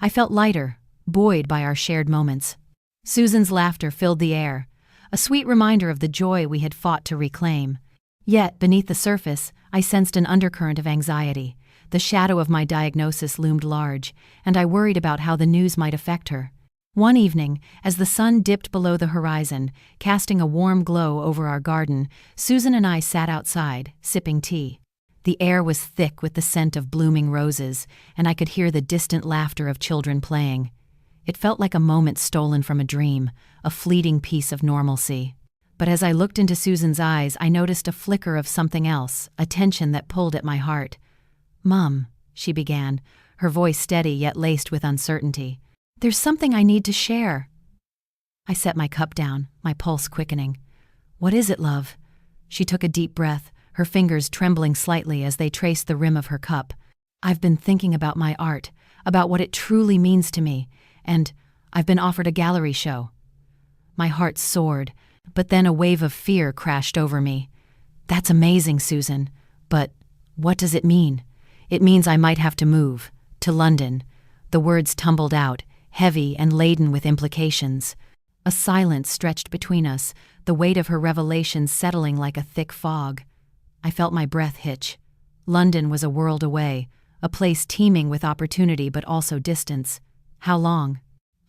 I felt lighter, buoyed by our shared moments. Susan's laughter filled the air, a sweet reminder of the joy we had fought to reclaim. Yet, beneath the surface, I sensed an undercurrent of anxiety. The shadow of my diagnosis loomed large, and I worried about how the news might affect her. One evening, as the sun dipped below the horizon, casting a warm glow over our garden, Susan and I sat outside, sipping tea. The air was thick with the scent of blooming roses, and I could hear the distant laughter of children playing. It felt like a moment stolen from a dream, a fleeting piece of normalcy. But as I looked into Susan's eyes, I noticed a flicker of something else, a tension that pulled at my heart. "Mum," she began, her voice steady yet laced with uncertainty. "There's something I need to share." I set my cup down, my pulse quickening. "What is it, love?" She took a deep breath, her fingers trembling slightly as they traced the rim of her cup. "I've been thinking about my art, about what it truly means to me, and I've been offered a gallery show." My heart soared, but then a wave of fear crashed over me. "That's amazing, Susan, but what does it mean?" "It means I might have to move, to London." The words tumbled out, heavy and laden with implications. A silence stretched between us, the weight of her revelations settling like a thick fog. I felt my breath hitch. London was a world away, a place teeming with opportunity but also distance. "How long?"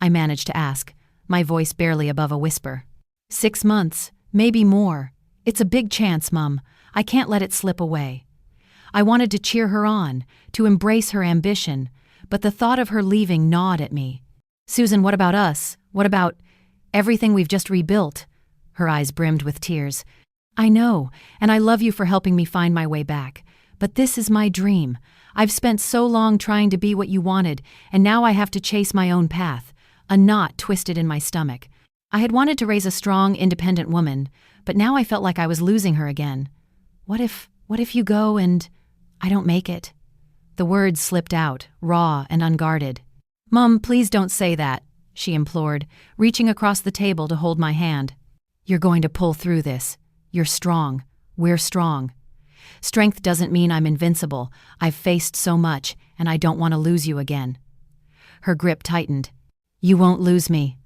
I managed to ask, my voice barely above a whisper. 6 months, maybe more. It's a big chance, Mum. I can't let it slip away." I wanted to cheer her on, to embrace her ambition, but the thought of her leaving gnawed at me. "Susan, what about us? What about everything we've just rebuilt?" Her eyes brimmed with tears. "I know, and I love you for helping me find my way back. But this is my dream. I've spent so long trying to be what you wanted, and now I have to chase my own path." A knot twisted in my stomach. I had wanted to raise a strong, independent woman, but now I felt like I was losing her again. What if you go and I don't make it? The words slipped out, raw and unguarded. "Mum, please don't say that," she implored, reaching across the table to hold my hand. "You're going to pull through this. You're strong. We're strong. Strength doesn't mean I'm invincible. I've faced so much, and I don't want to lose you again." Her grip tightened. "You won't lose me.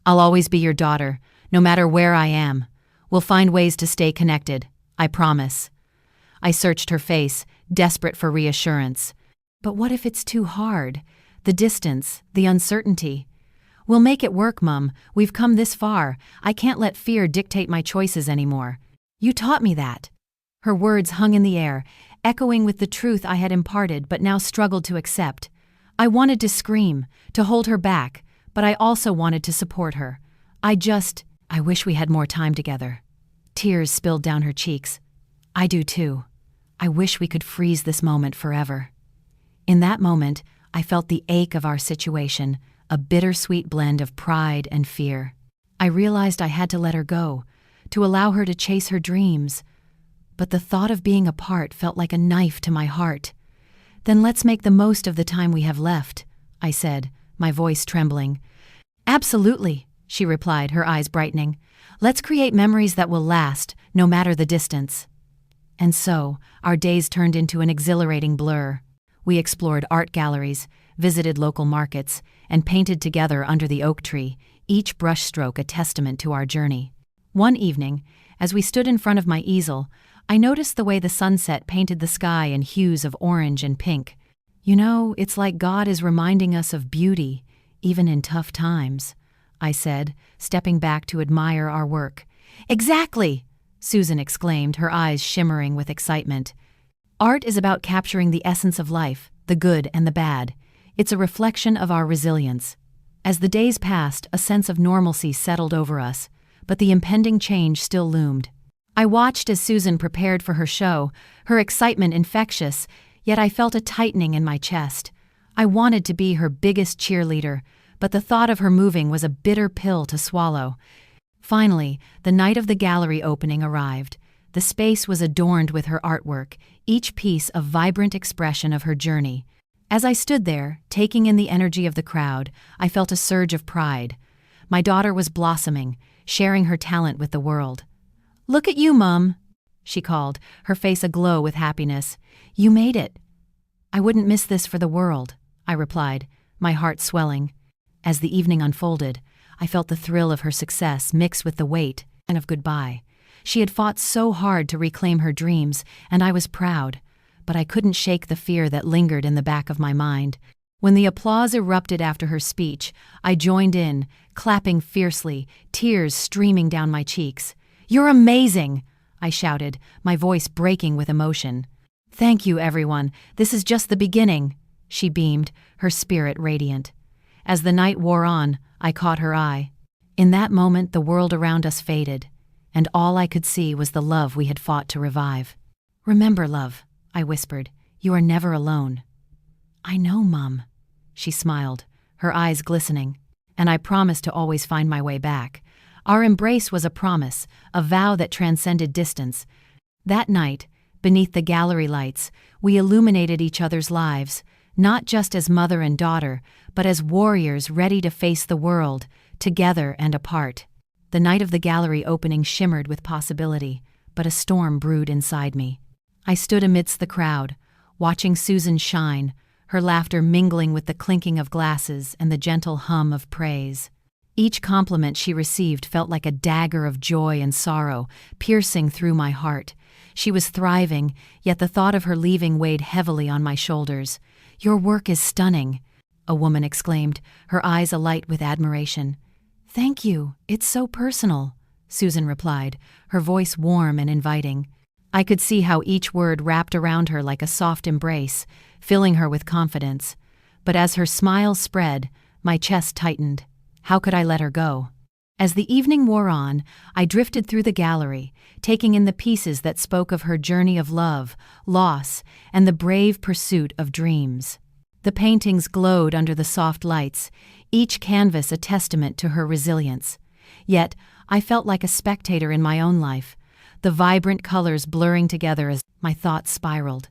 I'll always be your daughter, no matter where I am. We'll find ways to stay connected. I promise." I searched her face, desperate for reassurance. "But what if it's too hard? The distance, the uncertainty." "We'll make it work, Mum. We've come this far. I can't let fear dictate my choices anymore. You taught me that." Her words hung in the air, echoing with the truth I had imparted but now struggled to accept. I wanted to scream, to hold her back, but I also wanted to support her. I wish we had more time together. Tears spilled down her cheeks. "I do too. I wish we could freeze this moment forever." In that moment, I felt the ache of our situation, a bittersweet blend of pride and fear. I realized I had to let her go, to allow her to chase her dreams. But the thought of being apart felt like a knife to my heart. "Then let's make the most of the time we have left," I said, my voice trembling. "Absolutely," she replied, her eyes brightening. "Let's create memories that will last, no matter the distance." And so, our days turned into an exhilarating blur. We explored art galleries, visited local markets, and painted together under the oak tree, each brushstroke a testament to our journey. One evening, as we stood in front of my easel, I noticed the way the sunset painted the sky in hues of orange and pink. "You know, it's like God is reminding us of beauty, even in tough times," I said, stepping back to admire our work. "Exactly!" Susan exclaimed, her eyes shimmering with excitement. "Art is about capturing the essence of life, the good and the bad. It's a reflection of our resilience." As the days passed, a sense of normalcy settled over us, but the impending change still loomed. I watched as Susan prepared for her show, her excitement infectious, yet I felt a tightening in my chest. I wanted to be her biggest cheerleader, but the thought of her moving was a bitter pill to swallow. Finally, the night of the gallery opening arrived. The space was adorned with her artwork, each piece a vibrant expression of her journey. As I stood there, taking in the energy of the crowd, I felt a surge of pride. My daughter was blossoming, sharing her talent with the world. "Look at you, Mum," she called, her face aglow with happiness. "You made it." "I wouldn't miss this for the world," I replied, my heart swelling. As the evening unfolded, I felt the thrill of her success mix with the weight and of goodbye. She had fought so hard to reclaim her dreams, and I was proud, but I couldn't shake the fear that lingered in the back of my mind. When the applause erupted after her speech, I joined in, clapping fiercely, tears streaming down my cheeks. "You're amazing!" I shouted, my voice breaking with emotion. "Thank you, everyone. This is just the beginning," she beamed, her spirit radiant. As the night wore on, I caught her eye. In that moment, the world around us faded, and all I could see was the love we had fought to revive. "Remember, love," I whispered, "you are never alone." "I know, Mum," she smiled, her eyes glistening, "and I promise to always find my way back." Our embrace was a promise, a vow that transcended distance. That night, beneath the gallery lights, we illuminated each other's lives, not just as mother and daughter, but as warriors ready to face the world, together and apart. The night of the gallery opening shimmered with possibility, but a storm brewed inside me. I stood amidst the crowd, watching Susan shine, her laughter mingling with the clinking of glasses and the gentle hum of praise. Each compliment she received felt like a dagger of joy and sorrow, piercing through my heart. She was thriving, yet the thought of her leaving weighed heavily on my shoulders. "Your work is stunning," a woman exclaimed, her eyes alight with admiration. "Thank you, it's so personal," Susan replied, her voice warm and inviting. I could see how each word wrapped around her like a soft embrace, filling her with confidence. But as her smile spread, my chest tightened. How could I let her go? As the evening wore on, I drifted through the gallery, taking in the pieces that spoke of her journey of love, loss, and the brave pursuit of dreams. The paintings glowed under the soft lights, each canvas a testament to her resilience. Yet, I felt like a spectator in my own life, the vibrant colors blurring together as my thoughts spiraled.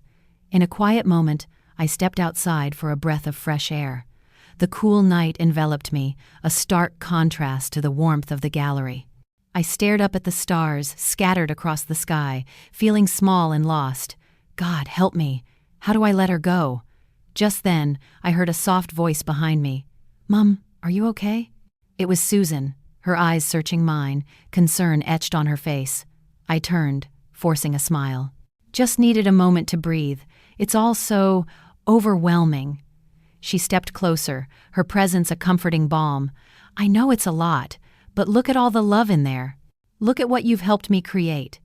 In a quiet moment, I stepped outside for a breath of fresh air. The cool night enveloped me, a stark contrast to the warmth of the gallery. I stared up at the stars scattered across the sky, feeling small and lost. God, help me. How do I let her go? Just then, I heard a soft voice behind me. "Mom, are you okay?" It was Susan, her eyes searching mine, concern etched on her face. I turned, forcing a smile. "Just needed a moment to breathe. It's all so overwhelming." She stepped closer, her presence a comforting balm. "I know it's a lot, but look at all the love in there. Look at what you've helped me create."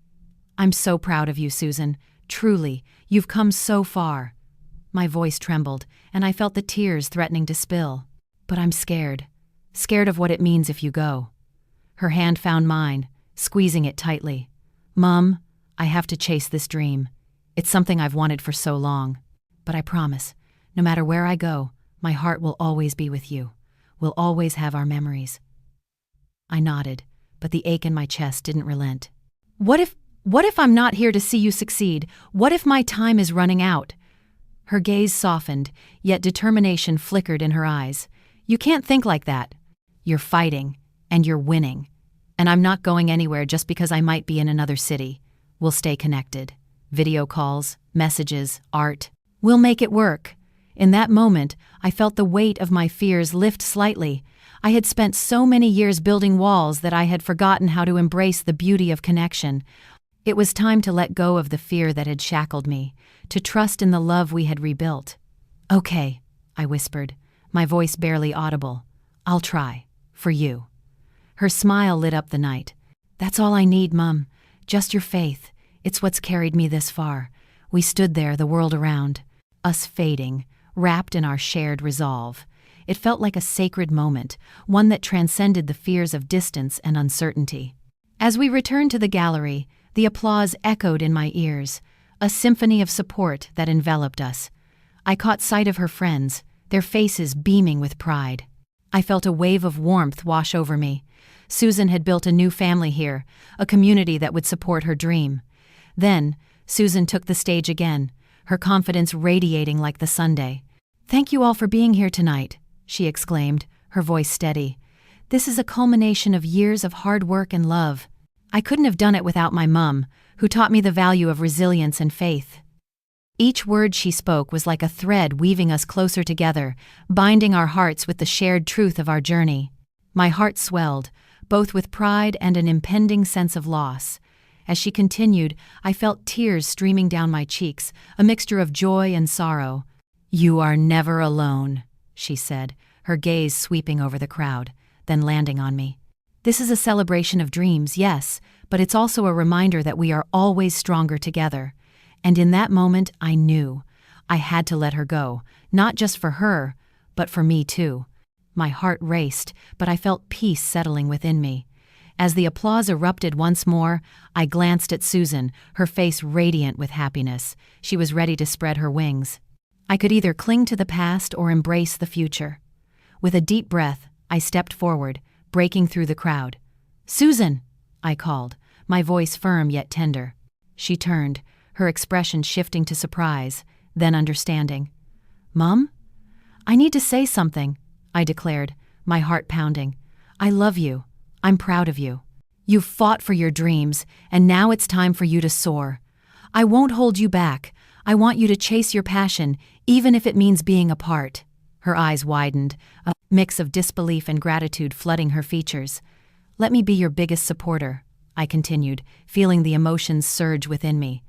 "I'm so proud of you, Susan. Truly, you've come so far." My voice trembled, and I felt the tears threatening to spill. "But I'm scared. Scared of what it means if you go." Her hand found mine, squeezing it tightly. "Mom, I have to chase this dream. It's something I've wanted for so long. But I promise, no matter where I go, my heart will always be with you. We'll always have our memories." I nodded, but the ache in my chest didn't relent. What if I'm not here to see you succeed? What if my time is running out?" Her gaze softened, yet determination flickered in her eyes. "You can't think like that. You're fighting, and you're winning. And I'm not going anywhere just because I might be in another city. We'll stay connected. Video calls, messages, art. We'll make it work." In that moment, I felt the weight of my fears lift slightly. I had spent so many years building walls that I had forgotten how to embrace the beauty of connection. It was time to let go of the fear that had shackled me, to trust in the love we had rebuilt. "Okay," I whispered, my voice barely audible. "I'll try. For you." Her smile lit up the night. "That's all I need, Mum. Just your faith. It's what's carried me this far." We stood there, the world around, us fading, wrapped in our shared resolve. It felt like a sacred moment, one that transcended the fears of distance and uncertainty. As we returned to the gallery, the applause echoed in my ears, a symphony of support that enveloped us. I caught sight of her friends, their faces beaming with pride. I felt a wave of warmth wash over me. Susan had built a new family here, a community that would support her dream. Then, Susan took the stage again, her confidence radiating like the Sunday. "Thank you all for being here tonight," she exclaimed, her voice steady. "This is a culmination of years of hard work and love. I couldn't have done it without my mum, who taught me the value of resilience and faith." Each word she spoke was like a thread weaving us closer together, binding our hearts with the shared truth of our journey. My heart swelled, both with pride and an impending sense of loss. As she continued, I felt tears streaming down my cheeks, a mixture of joy and sorrow. "You are never alone," she said, her gaze sweeping over the crowd, then landing on me. "This is a celebration of dreams, yes, but it's also a reminder that we are always stronger together." And in that moment, I knew I had to let her go, not just for her, but for me too. My heart raced, but I felt peace settling within me. As the applause erupted once more, I glanced at Susan, her face radiant with happiness. She was ready to spread her wings. I could either cling to the past or embrace the future. With a deep breath, I stepped forward, breaking through the crowd. "Susan!" I called, my voice firm yet tender. She turned, her expression shifting to surprise, then understanding. "Mum? I need to say something," I declared, my heart pounding. "I love you. I'm proud of you. You've fought for your dreams, and now it's time for you to soar. I won't hold you back. I want you to chase your passion, even if it means being apart." Her eyes widened, a mix of disbelief and gratitude flooding her features. "Let me be your biggest supporter," I continued, feeling the emotions surge within me.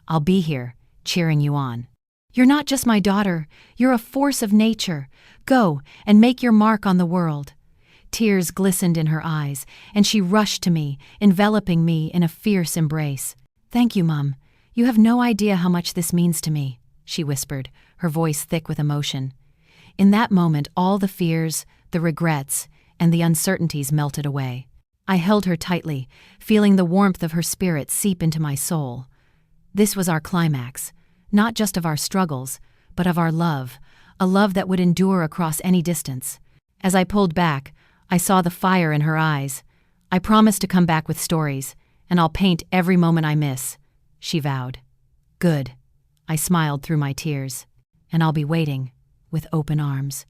"I'll be here, cheering you on. You're not just my daughter, you're a force of nature. Go and make your mark on the world." Tears glistened in her eyes, and she rushed to me, enveloping me in a fierce embrace. "Thank you, Mum. You have no idea how much this means to me," she whispered, her voice thick with emotion. In that moment, all the fears, the regrets, and the uncertainties melted away. I held her tightly, feeling the warmth of her spirit seep into my soul. This was our climax, not just of our struggles, but of our love, a love that would endure across any distance. As I pulled back, I saw the fire in her eyes. "I promise to come back with stories, and I'll paint every moment I miss," she vowed. "Good." I smiled through my tears. "And I'll be waiting, with open arms."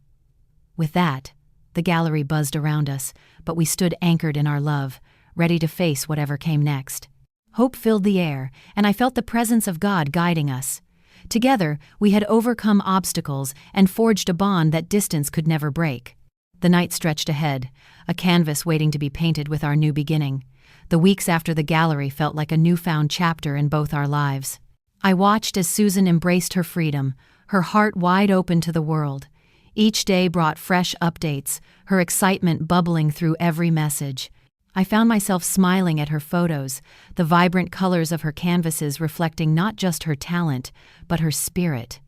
With that, the gallery buzzed around us, but we stood anchored in our love, ready to face whatever came next. Hope filled the air, and I felt the presence of God guiding us. Together, we had overcome obstacles and forged a bond that distance could never break. The night stretched ahead, a canvas waiting to be painted with our new beginning. The weeks after the gallery felt like a newfound chapter in both our lives. I watched as Susan embraced her freedom, her heart wide open to the world. Each day brought fresh updates, her excitement bubbling through every message. I found myself smiling at her photos, the vibrant colors of her canvases reflecting not just her talent, but her spirit.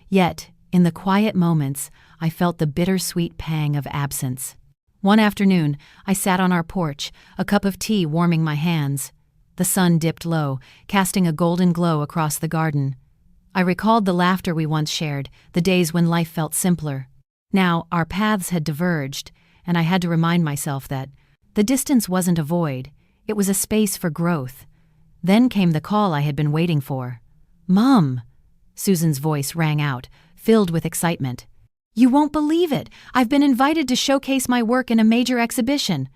Yet, in the quiet moments, I felt the bittersweet pang of absence. One afternoon, I sat on our porch, a cup of tea warming my hands. The sun dipped low, casting a golden glow across the garden. I recalled the laughter we once shared, the days when life felt simpler. Now, our paths had diverged, and I had to remind myself that the distance wasn't a void, it was a space for growth. Then came the call I had been waiting for. "Mom!" Susan's voice rang out, filled with excitement. "You won't believe it! I've been invited to showcase my work in a major exhibition."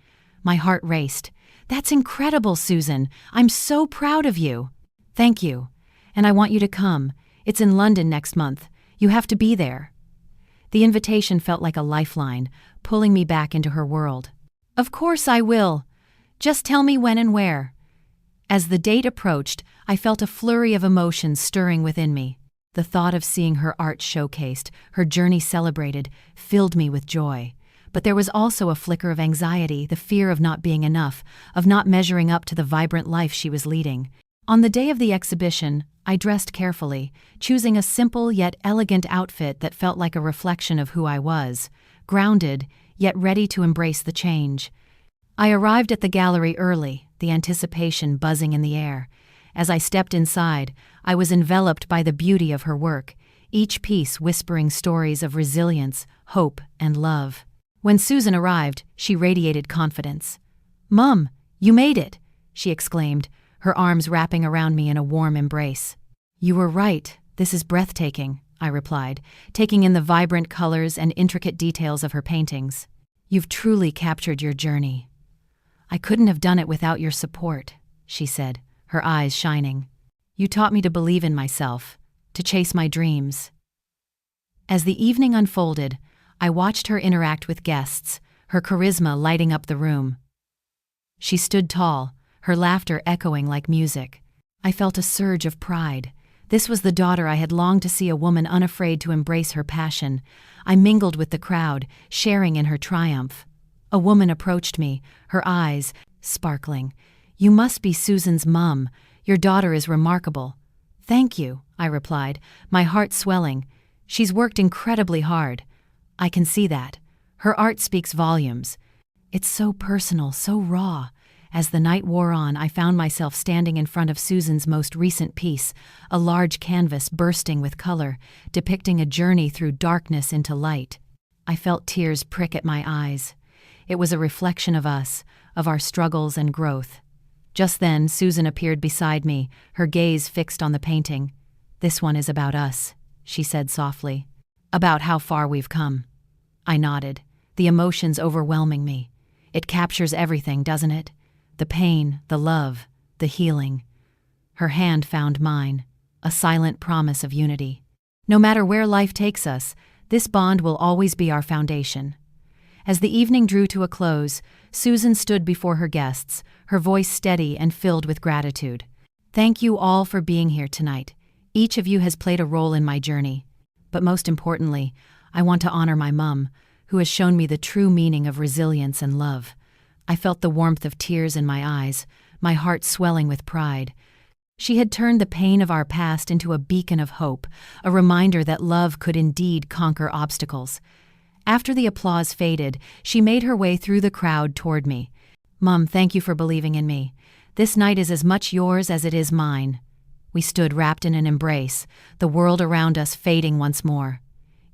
My heart raced. "That's incredible, Susan! I'm so proud of you!" "Thank you. And I want you to come. It's in London next month. You have to be there." The invitation felt like a lifeline, pulling me back into her world. "Of course I will. Just tell me when and where." As the date approached, I felt a flurry of emotions stirring within me. The thought of seeing her art showcased, her journey celebrated, filled me with joy. But there was also a flicker of anxiety, the fear of not being enough, of not measuring up to the vibrant life she was leading. On the day of the exhibition, I dressed carefully, choosing a simple yet elegant outfit that felt like a reflection of who I was, grounded, yet ready to embrace the change. I arrived at the gallery early, the anticipation buzzing in the air. As I stepped inside, I was enveloped by the beauty of her work, each piece whispering stories of resilience, hope, and love. When Susan arrived, she radiated confidence. "Mum, you made it!" she exclaimed, her arms wrapping around me in a warm embrace. "You were right, this is breathtaking," I replied, taking in the vibrant colors and intricate details of her paintings. "You've truly captured your journey." "I couldn't have done it without your support," she said, her eyes shining. "You taught me to believe in myself, to chase my dreams." As the evening unfolded, I watched her interact with guests, her charisma lighting up the room. She stood tall, her laughter echoing like music. I felt a surge of pride. This was the daughter I had longed to see, a woman unafraid to embrace her passion. I mingled with the crowd, sharing in her triumph. A woman approached me, her eyes sparkling. "You must be Susan's mum. Your daughter is remarkable." "Thank you," I replied, my heart swelling. "She's worked incredibly hard." "I can see that. Her art speaks volumes." "It's so personal, so raw." As the night wore on, I found myself standing in front of Susan's most recent piece, a large canvas bursting with color, depicting a journey through darkness into light. I felt tears prick at my eyes. It was a reflection of us, of our struggles and growth. Just then, Susan appeared beside me, her gaze fixed on the painting. "This one is about us," she said softly. "About how far we've come." I nodded, the emotions overwhelming me. It captures everything, doesn't it? The pain, the love, the healing. Her hand found mine, a silent promise of unity. No matter where life takes us, this bond will always be our foundation. As the evening drew to a close, Susan stood before her guests, her voice steady and filled with gratitude. "Thank you all for being here tonight. Each of you has played a role in my journey. But most importantly, I want to honor my mum, who has shown me the true meaning of resilience and love." I felt the warmth of tears in my eyes, my heart swelling with pride. She had turned the pain of our past into a beacon of hope, a reminder that love could indeed conquer obstacles. After the applause faded, she made her way through the crowd toward me. "Mum, thank you for believing in me. This night is as much yours as it is mine." We stood wrapped in an embrace, the world around us fading once more.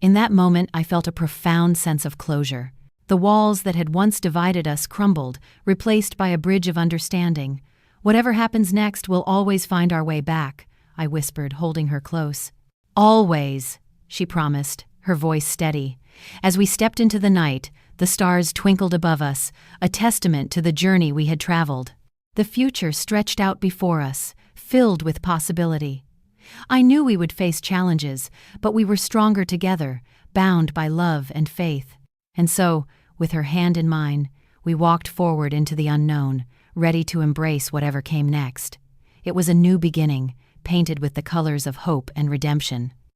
In that moment, I felt a profound sense of closure. The walls that had once divided us crumbled, replaced by a bridge of understanding. "Whatever happens next, we'll always find our way back," I whispered, holding her close. "Always," she promised, her voice steady. As we stepped into the night, the stars twinkled above us, a testament to the journey we had traveled. The future stretched out before us, filled with possibility. I knew we would face challenges, but we were stronger together, bound by love and faith. And so, with her hand in mine, we walked forward into the unknown, ready to embrace whatever came next. It was a new beginning, painted with the colors of hope and redemption.